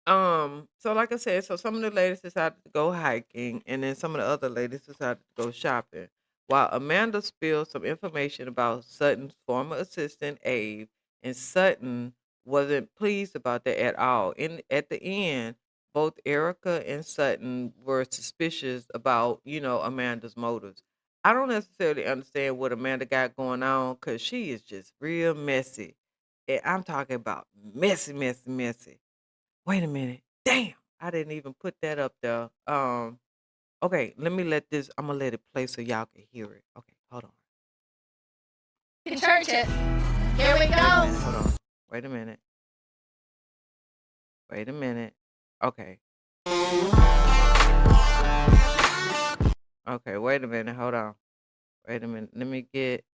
so like I said, so some of the ladies decided to go hiking, and then some of the other ladies decided to go shopping. While Amanda spilled some information about Sutton's former assistant Abe, and Sutton wasn't pleased about that at all. In at the end, both Erica and Sutton were suspicious about Amanda's motives. I don't necessarily understand what Amanda got going on because she is just real messy. And I'm talking about messy, messy, messy. Wait a minute. Damn, I didn't even put that up there. Okay, let me let this. I'm gonna let it play so y'all can hear it. Okay, hold on. In church it. Here we Wait a go. minute. Hold on. Wait a minute. Wait a minute. Okay. Okay. Wait a minute. Hold on. Wait a minute. Let me get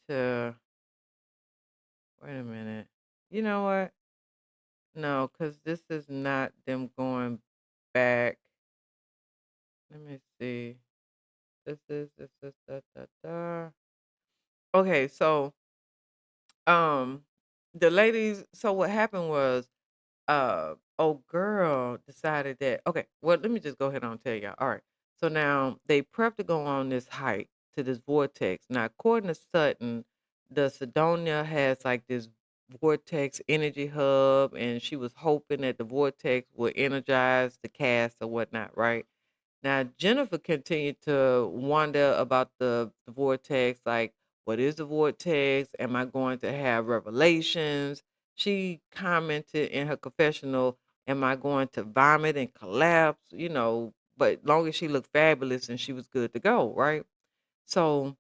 to. Wait a minute. You know what? No, because this is not them going back. Let me see. This da da da. Okay, so the ladies. So what happened was, old girl decided that. Okay, well, let me just go ahead and tell y'all. All right. So now they prep to go on this hike to this vortex. Now, according to Sutton, the Sedonia has like this vortex energy hub, and she was hoping that the vortex would energize the cast or whatnot, right? Now, Jennifer continued to wonder about the vortex, like, what is the vortex? Am I going to have revelations? She commented in her confessional, am I going to vomit and collapse? But long as she looked fabulous and she was good to go, right? So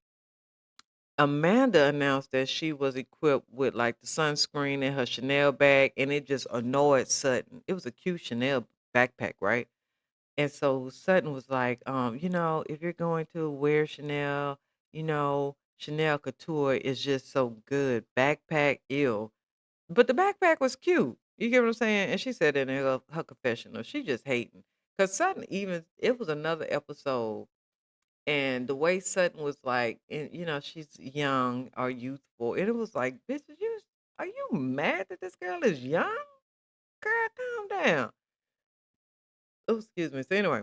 Amanda announced that she was equipped with like the sunscreen in her Chanel bag, and it just annoyed Sutton. It was a cute Chanel backpack, right? And so Sutton was like, if you're going to wear Chanel, Chanel Couture is just so good. Backpack, ill. But the backpack was cute. You get what I'm saying? And she said it in her confessional. She just hating. Because Sutton even, it was another episode. And the way Sutton was like, and, she's young or youthful. And it was like, bitch, are you mad that this girl is young? Girl, calm down. Oh, excuse me. So anyway.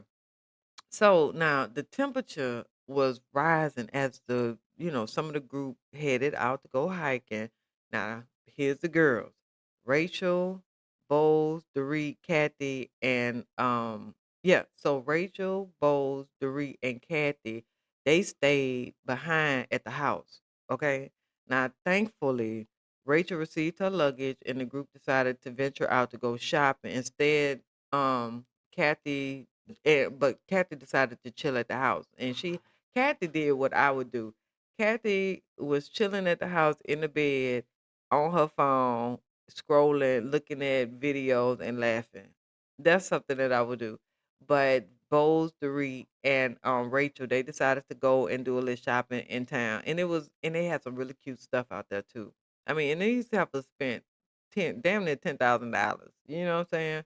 So now the temperature was rising as some of the group headed out to go hiking. Now, here's the girls: Rachel, Bowles, Dorit, Kathy, and yeah. So Rachel, Bowles, Dorit, and Kathy, they stayed behind at the house. Okay. Now, thankfully, Rachel received her luggage, and the group decided to venture out to go shopping. Instead, Kathy but Kathy decided to chill at the house, and Kathy did what I would do. Kathy was chilling at the house in the bed on her phone, scrolling, looking at videos, and laughing. That's something that I would do. But Bose, Dorit, and Rachel, they decided to go and do a little shopping in town, and they had some really cute stuff out there too. I mean, and they used to have to spend damn near $10,000. You know what I'm saying?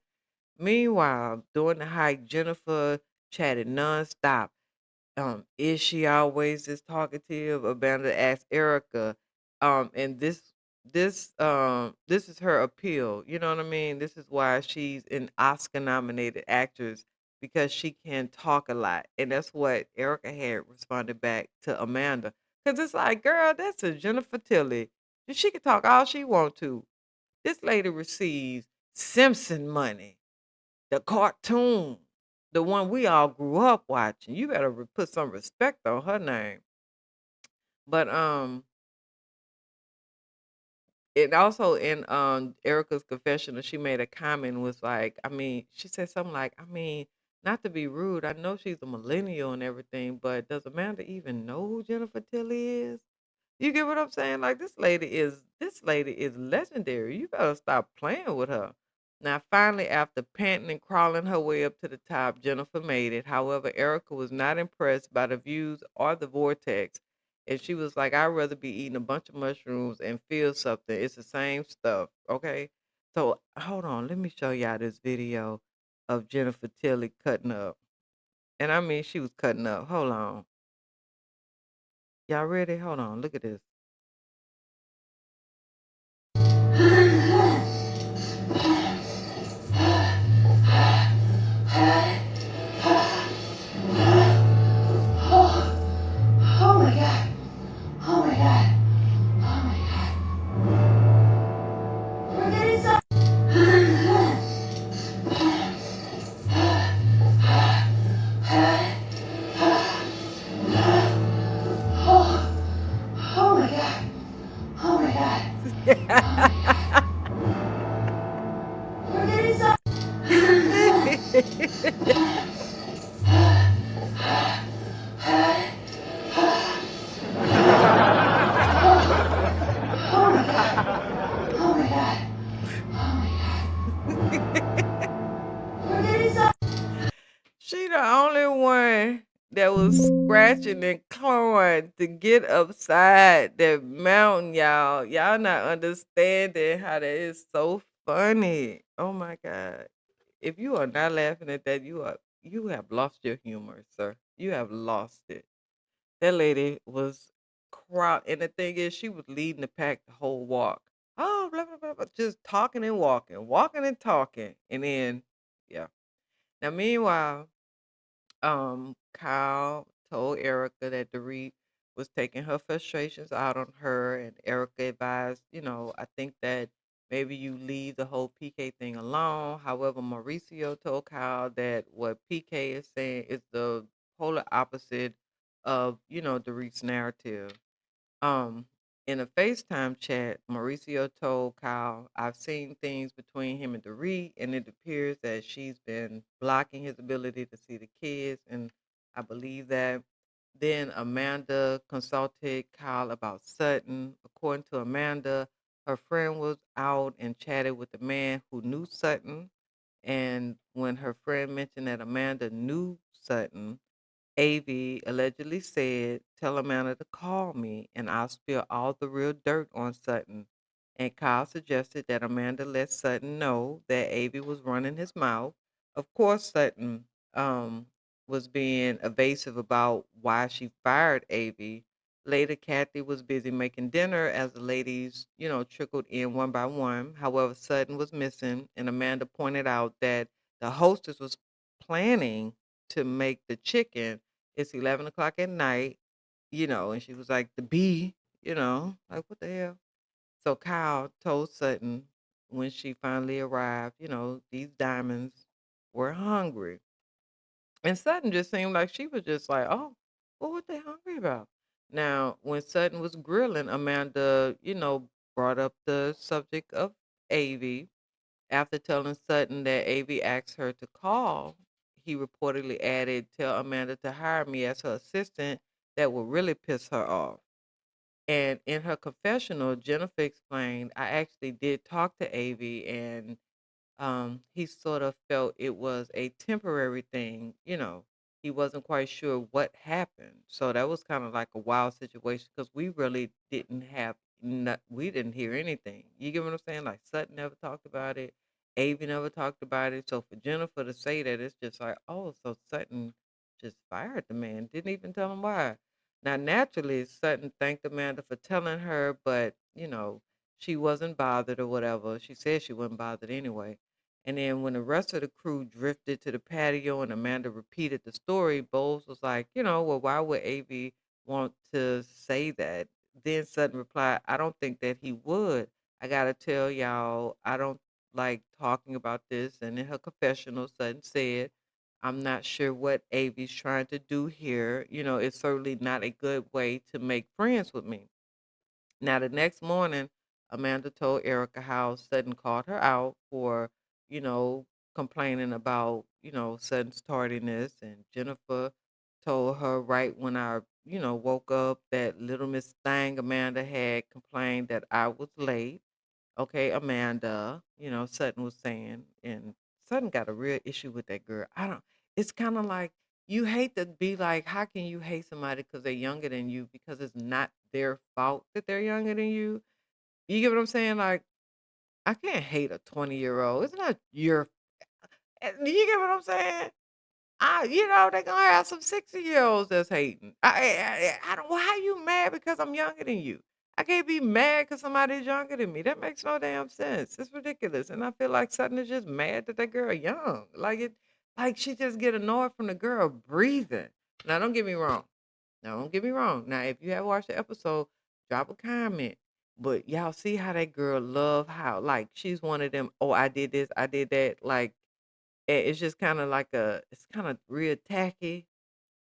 Meanwhile, during the hike, Jennifer chatted nonstop. Is she always this talkative? Amanda asked Erica. And this is her appeal. You know what I mean? This is why she's an Oscar nominated actress, because she can talk a lot. And that's what Erica had responded back to Amanda. Cause it's like, girl, that's a Jennifer Tilly. She can talk all she want to. This lady receives Simpson money, the cartoon, the one we all grew up watching. You better put some respect on her name. But it also in Erica's confessional, she made a comment, was like, I mean, she said something like, I mean, not to be rude, I know she's a millennial and everything, but does Amanda even know who Jennifer Tilly is? You get what I'm saying? Like, this lady is legendary. You better stop playing with her. Now, finally, after panting and crawling her way up to the top, Jennifer made it. However, Erica was not impressed by the views or the vortex. And she was like, I'd rather be eating a bunch of mushrooms and feel something. It's the same stuff. Okay. So hold on. Let me show y'all this video of Jennifer Tilly cutting up. And I mean, she was cutting up. Hold on. Y'all ready? Hold on. Look at this. Oh my God. Oh my God. Oh my God. We're getting so. Oh my God. Oh my God. We're getting so. Oh my God. Oh my God. Oh my God. We're getting so. She the only one that was scratching and clawing to get upside that mountain, y'all. Y'all not understanding how that is so funny. Oh my God. If you are not laughing at that, you have lost your humor, sir. You have lost it. That lady was crowd, and the thing is, she was leading the pack the whole walk. Oh, blah, blah, blah, blah, just talking and walking, walking and talking. And then, yeah. Now, meanwhile, Kyle told Erica that Dorit was taking her frustrations out on her, and Erica advised, I think that maybe you leave the whole PK thing alone. However, Mauricio told Kyle that what PK is saying is the polar opposite of, Dorit's narrative. Um, in a FaceTime chat, Mauricio told Kyle, I've seen things between him and Dorit, and it appears that she's been blocking his ability to see the kids, and I believe that. Then Amanda consulted Kyle about Sutton. According to Amanda, her friend was out and chatted with the man who knew Sutton. And when her friend mentioned that Amanda knew Sutton, AV allegedly said, tell Amanda to call me and I'll spill all the real dirt on Sutton. And Kyle suggested that Amanda let Sutton know that AV was running his mouth. Of course, Sutton um, was being evasive about why she fired AV. Later, Kathy was busy making dinner as the ladies, trickled in one by one. However, Sutton was missing, and Amanda pointed out that the hostess was planning to make the chicken. It's 11 o'clock at night, and she was like, the bee, like, what the hell? So Kyle told Sutton when she finally arrived, these diamonds were hungry. And Sutton just seemed like she was just like, oh, well, what they hungry about? Now, when Sutton was grilling, Amanda, brought up the subject of Avie. After telling Sutton that AV asked her to call, he reportedly added, tell Amanda to hire me as her assistant. That will really piss her off. And in her confessional, Jennifer explained, I actually did talk to AV, and he sort of felt it was a temporary thing. He wasn't quite sure what happened. So that was kind of like a wild situation because we really didn't have, we didn't hear anything. You get what I'm saying? Like Sutton never talked about it. Avi never talked about it. So for Jennifer to say that, it's just like, oh, so Sutton just fired the man, didn't even tell him why. Now, naturally, Sutton thanked Amanda for telling her, but, she wasn't bothered or whatever. She said she wasn't bothered anyway. And then when the rest of the crew drifted to the patio and Amanda repeated the story, Bowles was like, well, why would AV want to say that? Then Sutton replied, I don't think that he would. I got to tell y'all, I don't like talking about this. And in her confessional, Sutton said, I'm not sure what AV's trying to do here. It's certainly not a good way to make friends with me. Now, the next morning, Amanda told Erica how Sutton called her out for, you know, complaining about, Sutton's tardiness. And Jennifer told her right when I, woke up that little Miss Thang Amanda had complained that I was late. Okay, Amanda, Sutton was saying. And Sutton got a real issue with that girl. It's kind of like you hate to be like, how can you hate somebody because they're younger than you because it's not their fault that they're younger than you? You get what I'm saying? Like, I can't hate a 20-year-old. It's not your. You get what I'm saying? They're gonna have some 60-year-olds that's hating. I don't. Why are you mad because I'm younger than you? I can't be mad because somebody's younger than me. That makes no damn sense. It's ridiculous, and I feel like Sutton is just mad that girl young. Like she just get annoyed from the girl breathing. Now, don't get me wrong. Now, don't get me wrong. Now, if you have watched the episode, drop a comment. But y'all see how that girl love how like she's one of them. Oh, I did this, I did that. Like it's just kind of like it's kind of real tacky.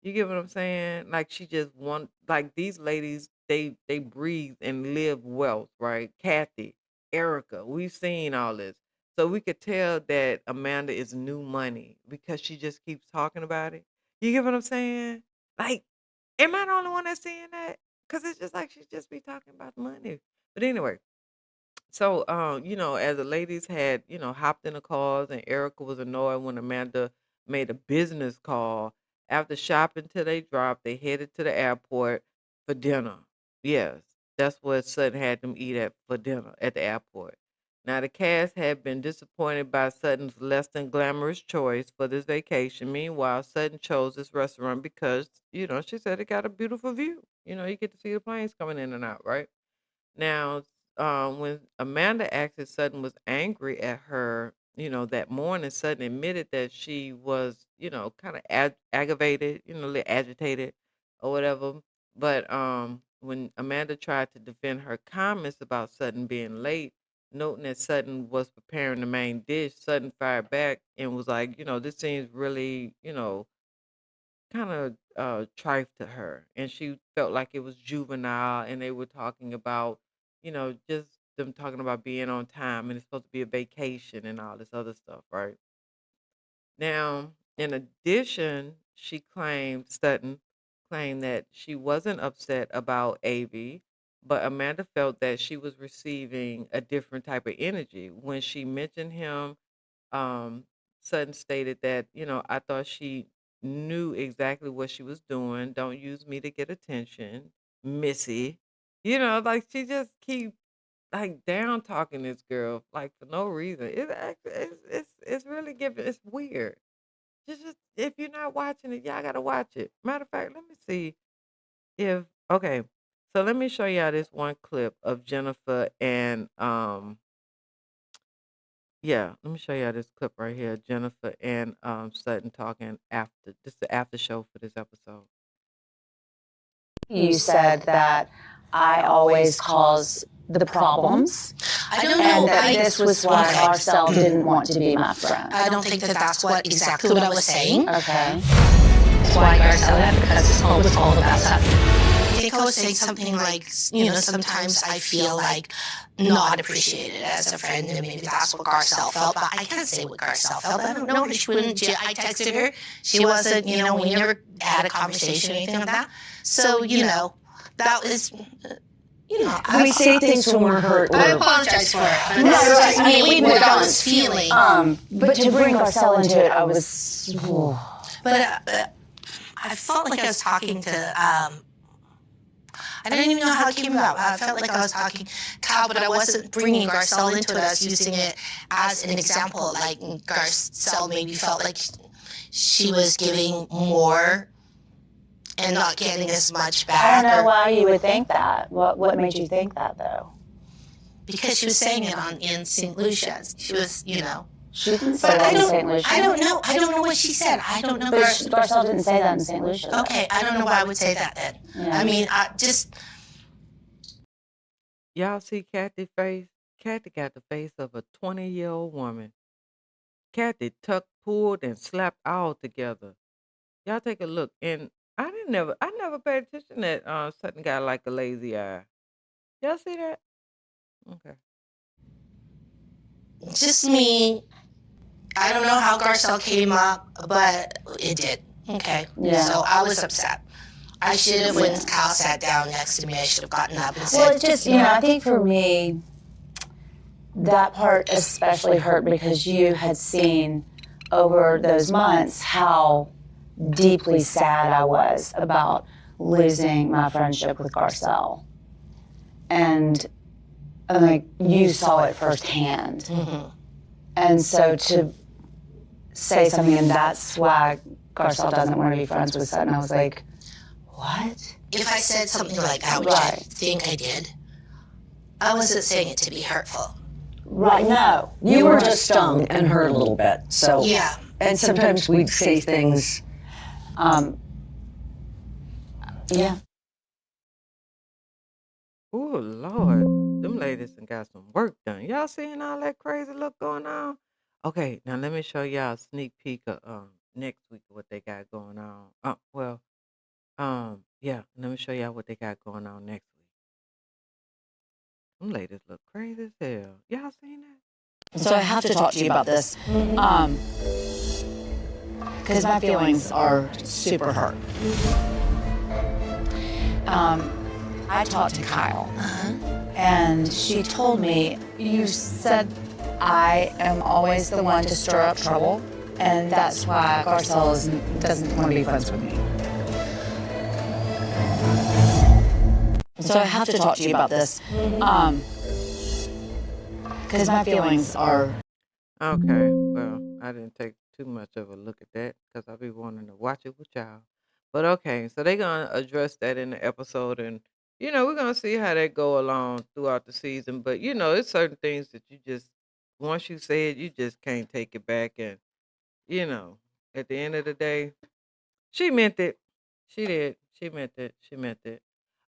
You get what I'm saying? Like she just want like these ladies, they breathe and live wealth, right? Kathy, Erica, we've seen all this. So we could tell that Amanda is new money because she just keeps talking about it. You get what I'm saying? Like, am I the only one that's seeing that? Because it's just like she just be talking about money. But anyway, so, as the ladies had, hopped in the cars and Erica was annoyed when Amanda made a business call. After shopping till they dropped, they headed to the airport for dinner. Yes, that's what Sutton had them eat at for dinner at the airport. Now, the cast had been disappointed by Sutton's less than glamorous choice for this vacation. Meanwhile, Sutton chose this restaurant because, she said it got a beautiful view. You get to see the planes coming in and out, right? Now, when Amanda asked if Sutton was angry at her, that morning, Sutton admitted that she was, kind of aggravated, a little agitated or whatever. But when Amanda tried to defend her comments about Sutton being late, noting that Sutton was preparing the main dish, Sutton fired back and was like, this seems really, kind of trite to her, and she felt like it was juvenile, and they were talking about, just them talking about being on time, and it's supposed to be a vacation and all this other stuff, right? Now, in addition, Sutton claimed that she wasn't upset about Avi, but Amanda felt that she was receiving a different type of energy when she mentioned him. um, Sutton stated that, I thought she knew exactly what she was doing. Don't use me to get attention, Missy. Like she just keep like down talking this girl like for no reason. It's really giving. It's weird. Just if you're not watching it, y'all gotta watch it. Matter of fact, let me see if okay. So let me show y'all this one clip of Jennifer and yeah, let me show y'all this clip right here. Jennifer and Sutton talking after this is the after show for this episode. You said that I always cause the problems. I don't know. And that this was why Garcelle didn't want to be my friend. I don't think that that's exactly what I was saying. Okay. That's why Garcelle had to cut his phone with all of that stuff. I think I was saying something like, sometimes I feel like not appreciated as a friend, and maybe that's what Garcelle felt, but I can't say what Garcelle felt. I don't know. I texted her. She wasn't, we never had a conversation or anything like that. So, that was... we say things when we're hurt. I apologize for it. No, I mean, we moved on. Feeling. But to bring Garcelle into it, I was... But I felt like I was talking to... I don't even know how it came about. I felt like I was talking Kyle, but I wasn't bringing Garcelle into it. I was using it as an example. Like Garcelle maybe felt like she was giving more and not getting as much back. I don't know why you would think that. What made you think that, though? Because she was saying it in St. Lucia's. She was, She didn't say that in St. Lucia. I don't know. I don't know what she said. I don't know. But Garcelle didn't say that in St. Lucia. Though. Okay, I don't know why I would say that then. Yeah. I mean, I just... Y'all see Kathy's face? Kathy got the face of a 20-year-old woman. Kathy tucked, pulled, and slapped all together. Y'all take a look. And I never paid attention that Sutton got like a lazy eye. Y'all see that? Okay. Just me. I don't know how Garcelle came up, but it did. Okay. Yeah. So I was upset. I should have, when Kyle sat down next to me, I should have gotten up and said... Well, it's just, I think for me, that part especially hurt because you had seen over those months how deeply sad I was about losing my friendship with Garcelle. And like, you saw it firsthand. Mm-hmm. And so to say something, and that's why Garcelle doesn't want to be friends with Sutton, I was like, what? If I said something like that, which I think I did, I wasn't saying it to be hurtful. Right, no. You were just stung and hurt a little bit. So yeah. And sometimes we'd say things. Yeah. Oh, Lord. Them ladies done got some work done. Y'all seeing all that crazy look going on? Okay, now let me show y'all a sneak peek of next week what they got going on. Yeah, let me show y'all what they got going on next week. Them ladies look crazy as hell. Y'all seen that? So I have to talk to you about this. Because my feelings are super hurt. I talked to Kyle, and she told me, you said I am always the one to stir up trouble, and that's why Garcelle doesn't want to be friends with me. So I have to talk to you about this. Because my feelings are... Okay, well, I didn't take too much of a look at that because I be wanting to watch it with y'all. But okay, so they're going to address that in the episode, and we're gonna see how that go along throughout the season. But it's certain things that you just once you say it, you just can't take it back. And you know, at the end of the day, she meant it. She did. She meant it. She meant it.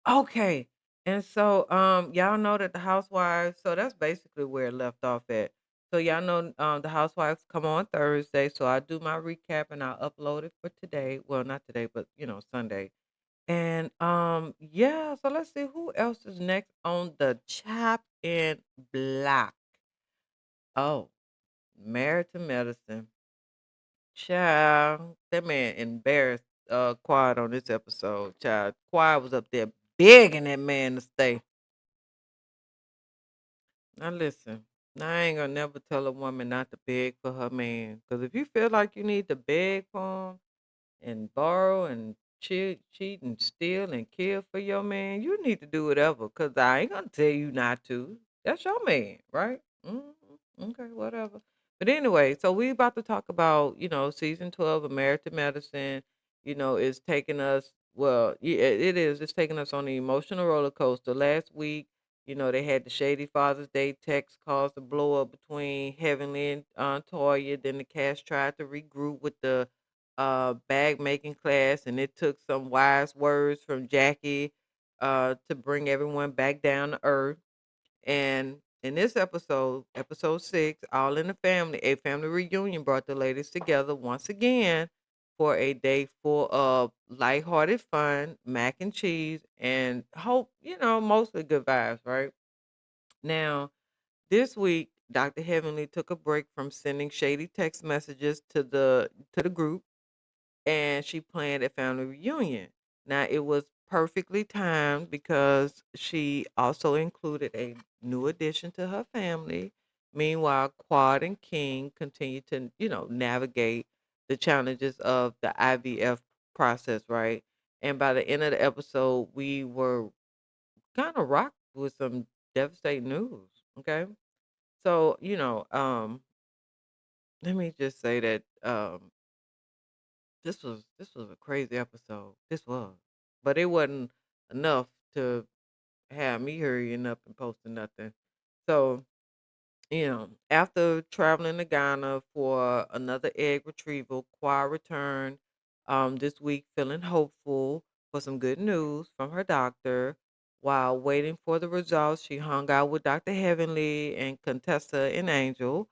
Okay. And so y'all know that the housewives, so that's basically where it left off at. So y'all know the housewives come on Thursday. So I do my recap and I'll upload it for today. Well, not today, but Sunday. And yeah, so let's see who else is next on the chop and block. Oh, Married to Medicine. Child, that man embarrassed Quad on this episode. Child, Quad was up there begging that man to stay. Now listen, now I ain't gonna never tell a woman not to beg for her man. Cause if you feel like you need to beg for him and borrow and cheat and steal and kill for your man, you need to do whatever. Cause I ain't gonna tell you not to. That's your man, right? Okay, whatever. But anyway, so we about to talk about season 12 of Married to Medicine. It's taking us. Well, yeah, it is. It's taking us on the emotional roller coaster. Last week, they had the Shady Father's Day text caused a blow up between Heavenly and Toya. Then the cast tried to regroup with the bag making class, and it took some wise words from Jackie to bring everyone back down to earth. And in this episode 6, All in the Family, a family reunion brought the ladies together once again for a day full of lighthearted fun, mac and cheese, and hope, mostly good vibes, right? Now, this week, Dr. Heavenly took a break from sending shady text messages to the group, and she planned a family reunion. Now, it was perfectly timed because she also included a new addition to her family. Meanwhile, Quad and King continue to, navigate the challenges of the IVF process, right? And by the end of the episode, we were kind of rocked with some devastating news. Okay. So, let me just say that this was a crazy episode. This was. But it wasn't enough to have me hurrying up and posting nothing. So, after traveling to Ghana for another egg retrieval, Kwa returned this week feeling hopeful for some good news from her doctor. While waiting for the results, she hung out with Dr. Heavenly and Contessa and Angel.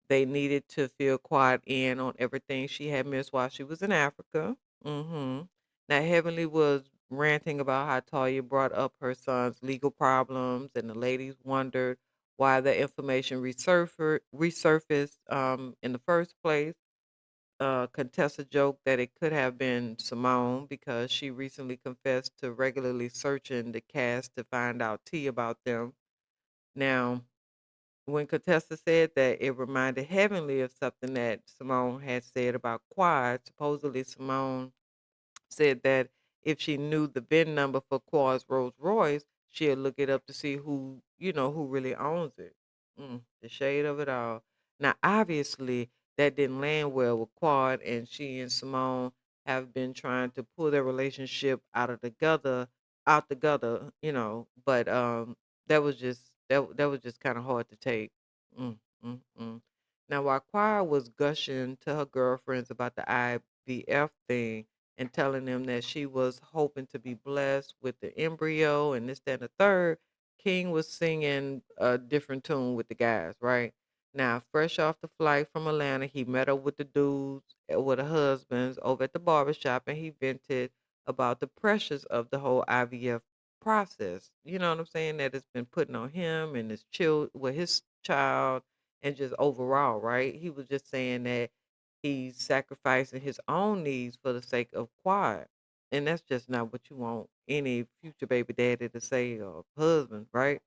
They needed to feel quiet in on everything she had missed while she was in Africa. Now, Heavenly was ranting about how Talia brought up her son's legal problems, and the ladies wondered why the information resurfaced in the first place. Contessa joked that it could have been Simone because she recently confessed to regularly searching the cast to find out tea about them. Now, when Contessa said that, it reminded Heavenly of something that Simone had said about Quad. Supposedly, Simone said that if she knew the VIN number for Quad's Rolls Royce, she'd look it up to see who really owns it. The shade of it all. Now, obviously, that didn't land well with Quad, and she and Simone have been trying to pull their relationship out together, but that was just kind of hard to take. Mm, mm. Now, while Choir was gushing to her girlfriends about the IVF thing and telling them that she was hoping to be blessed with the embryo and this, that, and the third, King was singing a different tune with the guys, right? Now, fresh off the flight from Atlanta, he met up with the dudes, with the husbands over at the barbershop, and he vented about the pressures of the whole IVF process. You know what I'm saying? That it's been putting on him and his child, and just overall, right? He was just saying that he's sacrificing his own needs for the sake of quiet. And that's just not what you want any future baby daddy to say, or husband, right?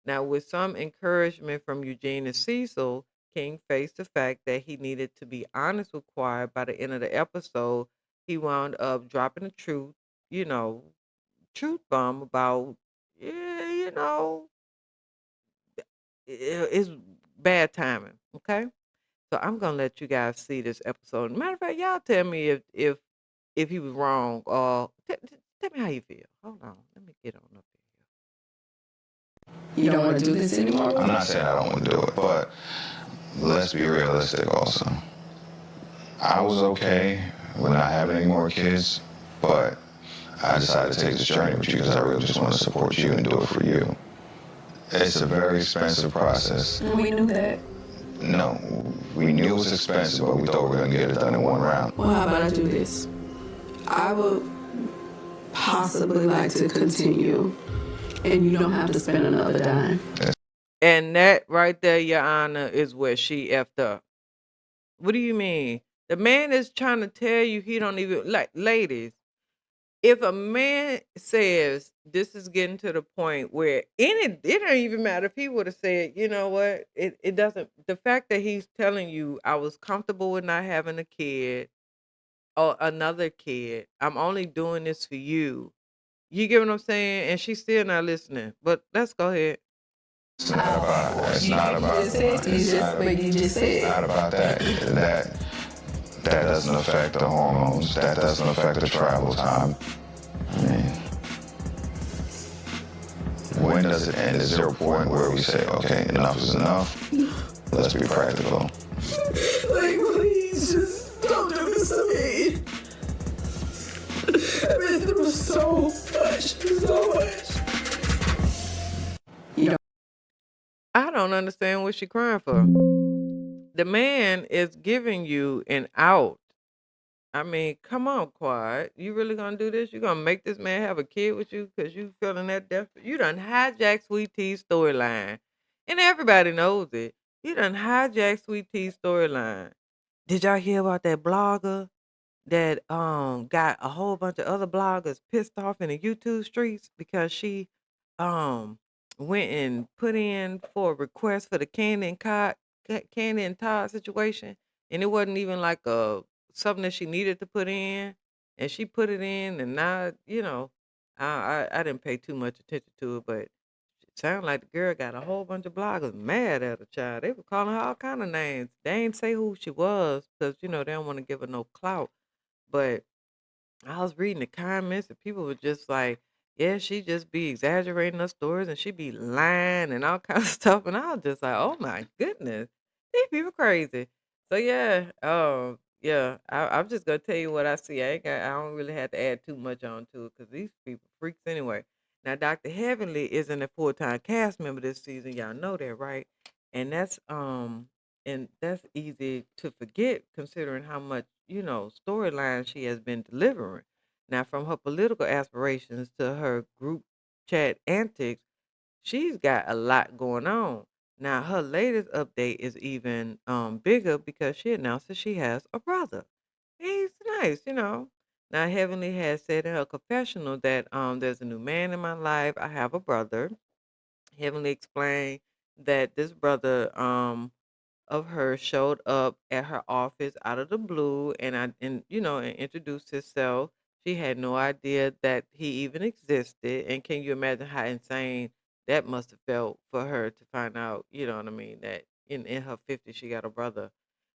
Now, with some encouragement from Eugene and Cecil, King faced the fact that he needed to be honest with Quiet. By the end of the episode, he wound up dropping the you know, truth bomb about, yeah, it's bad timing. Okay. So I'm gonna let you guys see this episode. Matter of fact, y'all tell me if he was wrong, or tell me how you feel. Hold on, let me get on up here. You don't want to do this anymore? I'm not saying I don't want to do it, but let's be realistic also. I was okay with not having any more kids, but I decided to take this journey with you because I really just want to support you and do it for you. It's a very expensive process. We knew that. No, we knew it was expensive, but we thought we were going to get it done in one round. Well, how about I do this? I would possibly like to continue, and you don't have to spend another dime. And that right there, Your Honor, is where she effed up. What do you mean? The man is trying to tell you he don't even like, ladies. If a man says this is getting to the point where it don't even matter if he would have said, you know what, it doesn't. The fact that he's telling you I was comfortable with not having a kid or another kid, I'm only doing this for you. You get what I'm saying? And she's still not listening. But let's go ahead. It's not about that. That doesn't affect the hormones. That doesn't affect the travel time. I mean, when does it end? Is there a point where we say, okay, enough is enough? Let's be practical. Like, please, just don't do this to me. I've been through so much. I don't understand what she's crying for. The man is giving you an out. I mean, come on, Quad. You really gonna do this? You gonna make this man have a kid with you because you feeling that desperate? You done hijacked Sweet Tea's storyline. And everybody knows it. You done hijacked Sweet Tea's storyline. Did y'all hear about that blogger that got a whole bunch of other bloggers pissed off in the YouTube streets because she um went and put in for a request for the Candy and Todd situation, and it wasn't even like a something that she needed to put in, and she put it in, and now I didn't pay too much attention to it, but it sounded like the girl got a whole bunch of bloggers mad at her child. They were calling her all kind of names. They ain't say who she was because they don't want to give her no clout, but I was reading the comments and people were just like, yeah, she just be exaggerating her stories and she be lying and all kinds of stuff. And I was just like, oh my goodness, these people crazy. So yeah, yeah, I'm just gonna tell you what I see. I don't really have to add too much on to it because these people freaks anyway. Now, Dr. Heavenly isn't a full-time cast member this season. Y'all know that, right? And that's easy to forget considering how much, storyline she has been delivering. Now, from her political aspirations to her group chat antics, she's got a lot going on. Now, her latest update is even bigger because she announced that she has a brother. He's nice. Now, Heavenly has said in her confessional that there's a new man in my life. I have a brother. Heavenly explained that this brother of hers showed up at her office out of the blue and introduced himself. She had no idea that he even existed. And can you imagine how insane that must have felt for her to find out, you know what I mean, that in her 50s she got a brother.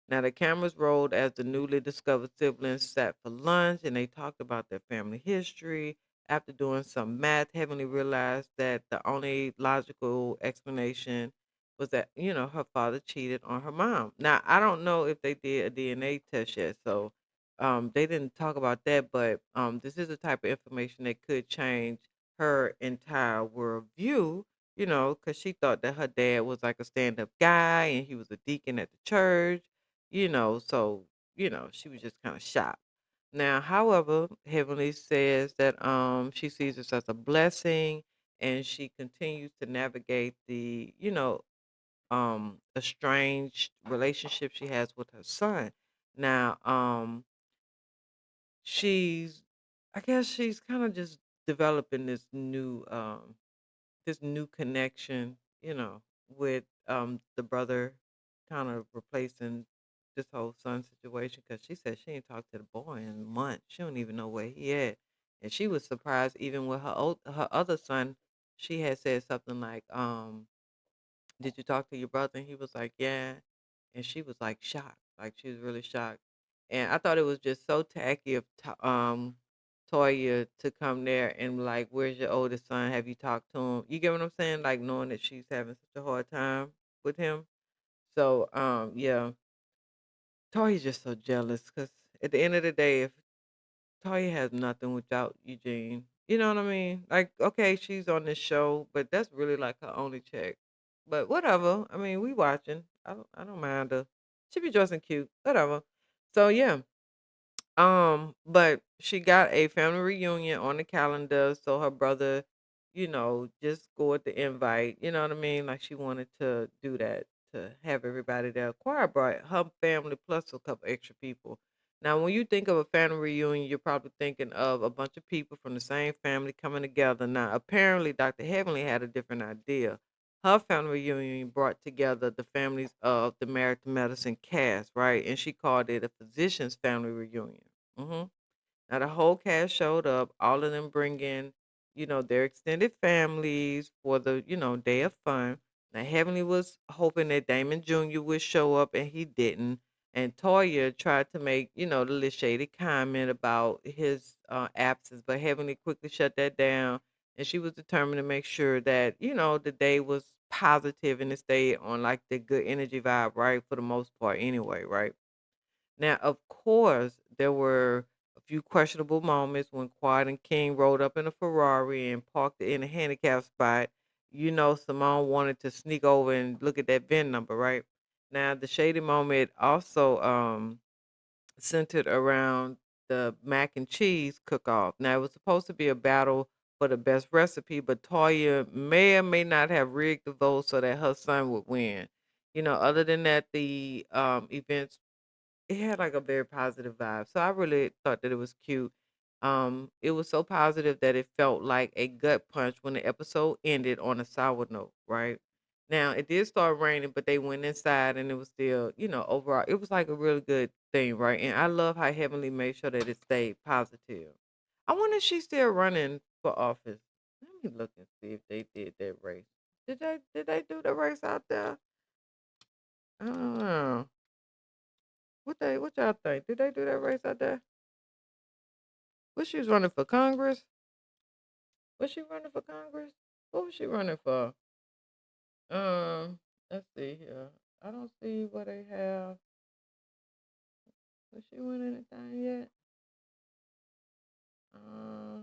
Now the cameras rolled as the newly discovered siblings sat for lunch and they talked about their family history. After doing some math, Heavenly realized that the only logical explanation was that, her father cheated on her mom. Now, I don't know if they did a DNA test yet, so they didn't talk about that, but this is the type of information that could change her entire worldview, because she thought that her dad was like a stand up guy and he was a deacon at the church, so, she was just kind of shocked. Now, however, Heavenly says that she sees this as a blessing and she continues to navigate the, estranged relationship she has with her son. Now, she's I guess she's kind of just developing this new connection, with the brother kind of replacing this whole son situation because she said she ain't talked to the boy in months. She don't even know where he at. And she was surprised even with her other son, she had said something like, did you talk to your brother? And he was like, yeah. And she was like shocked. Like she was really shocked. And I thought it was just so tacky of Toya to come there and like, where's your oldest son? Have you talked to him? You get what I'm saying? Like knowing that she's having such a hard time with him. So yeah, Toya's just so jealous because at the end of the day, if Toya has nothing without Eugene, you know what I mean? Like, okay, she's on this show, but that's really like her only check. But whatever. I mean, we watching. I don't mind her. She be dressing cute. Whatever. So yeah. But she got a family reunion on the calendar, so her brother, just scored the invite. You know what I mean? Like she wanted to do that to have everybody there. Choir brought her family plus a couple extra people. Now, when you think of a family reunion, you're probably thinking of a bunch of people from the same family coming together. Now, apparently, Dr. Heavenly had a different idea. Her family reunion brought together the families of the Married to Medicine cast, right? And she called it a physician's family reunion. hmm Now the whole cast showed up. All of them bringing, their extended families for the, day of fun. Now Heavenly was hoping that Damon Jr. would show up, and he didn't. And Toya tried to make, the little shady comment about his absence, but Heavenly quickly shut that down. And she was determined to make sure that, the day was positive and it stayed on like the good energy vibe, right? For the most part, anyway, right? Now, of course, there were a few questionable moments when Quad and King rode up in a Ferrari and parked it in a handicap spot. Simone wanted to sneak over and look at that VIN number, right? Now, the shady moment also centered around the mac and cheese cook-off. Now, it was supposed to be a battle for the best recipe, but Toya may or may not have rigged the vote so that her son would win. Other than that, the events it had like a very positive vibe. So I really thought that it was cute. It was so positive that it felt like a gut punch when the episode ended on a sour note, right? Now it did start raining, but they went inside and it was still, overall, it was like a really good thing, right? And I love how Heavenly made sure that it stayed positive. I wonder if she's still running for office. Let me look and see if they did that race. Did they do the race out there? I don't know. What y'all think? Did they do that race out there? What she was running for Congress? Was she running for Congress? What was she running for? Let's see here. I don't see what they have. Was she winning anything yet? Uh,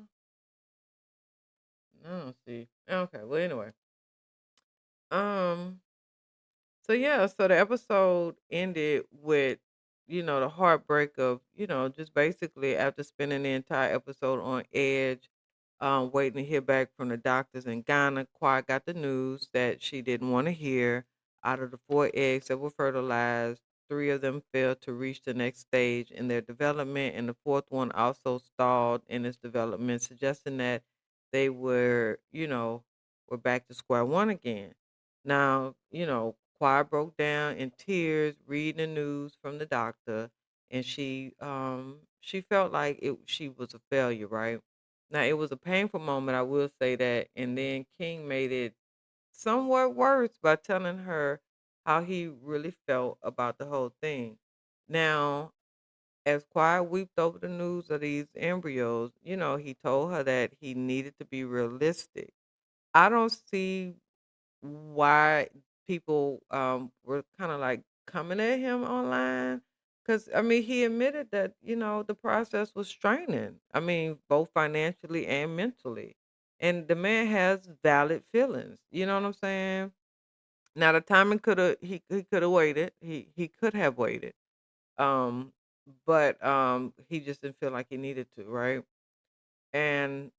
I don't see. Okay, well anyway. Um, So yeah, so the episode ended with, the heartbreak of, just basically after spending the entire episode on edge, waiting to hear back from the doctors in Ghana, Quiet got the news that she didn't want to hear. Out of the four eggs that were fertilized, three of them failed to reach the next stage in their development, and the fourth one also stalled in its development, suggesting that they were back to square one again. Now, Choir broke down in tears reading the news from the doctor, and she felt like she was a failure, right? Now it was a painful moment, I will say that, and then King made it somewhat worse by telling her how he really felt about the whole thing. Now, as Choir wept over the news of these embryos, he told her that he needed to be realistic. I don't see why people were kind of like coming at him online, because I mean he admitted that the process was straining, I mean both financially and mentally, and the man has valid feelings, you know what I'm saying. Now the timing could have he could have waited, he could have waited, um but he just didn't feel like he needed to, right? And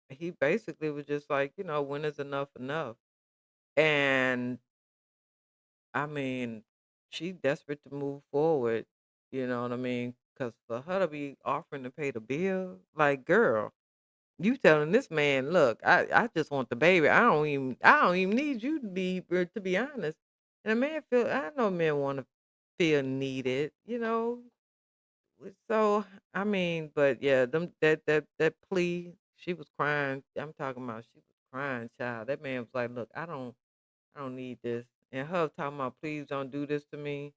he basically was just like, when is enough. And I mean, she desperate to move forward, you know what I mean? Because for her to be offering to pay the bill, like, girl, you telling this man, look, I just want the baby. I don't even need you to be honest. And a man feel, I know men want to feel needed, So I mean, but yeah, that plea, she was crying. I'm talking about she was crying, child. That man was like, look, I don't need this. And her talking about, please don't do this to me.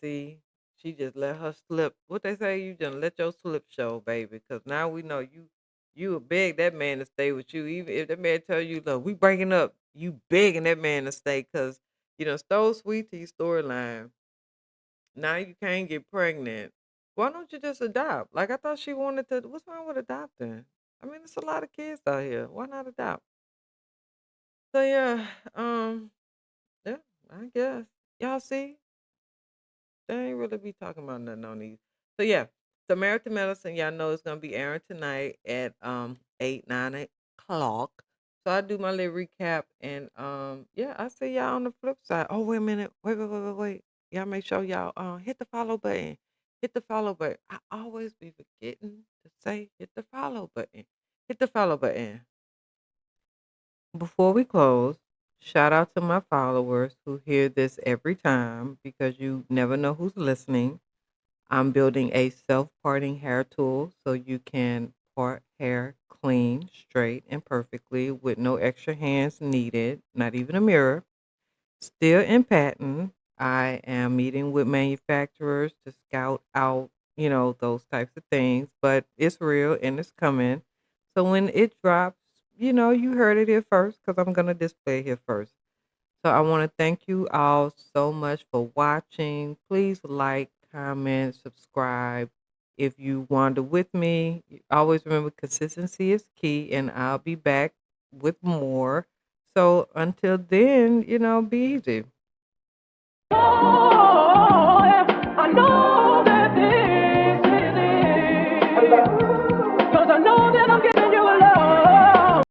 See? She just let her slip. What they say, you just let your slip show, baby. Because now we know you would beg that man to stay with you. Even if that man tell you, look, we breaking up, you begging that man to stay because you know stole Sweet Tea storyline. Now you can't get pregnant. Why don't you just adopt? Like I thought she wanted to. What's wrong with adopting? I mean, it's a lot of kids out here. Why not adopt? So yeah, yeah, I guess y'all see. They ain't really be talking about nothing on these. So yeah, Samaritan Medicine, y'all know it's gonna be airing tonight at 8, 9 o'clock. So I do my little recap and yeah, I see y'all on the flip side. Oh wait a minute, wait. Y'all make sure y'all hit the follow button. Hit the follow button. I always be forgetting to say hit the follow button. Hit the follow button. Before we close, shout out to my followers who hear this every time because you never know who's listening. I'm building a self-parting hair tool so you can part hair clean, straight, and perfectly with no extra hands needed, not even a mirror. Still in patent. I am meeting with manufacturers to scout out, those types of things, but it's real and it's coming. So when it drops, you heard it here first because I'm going to display it here first. So I want to thank you all so much for watching. Please like, comment, subscribe. If you wander with me, always remember consistency is key, and I'll be back with more. So until then, be easy. I know.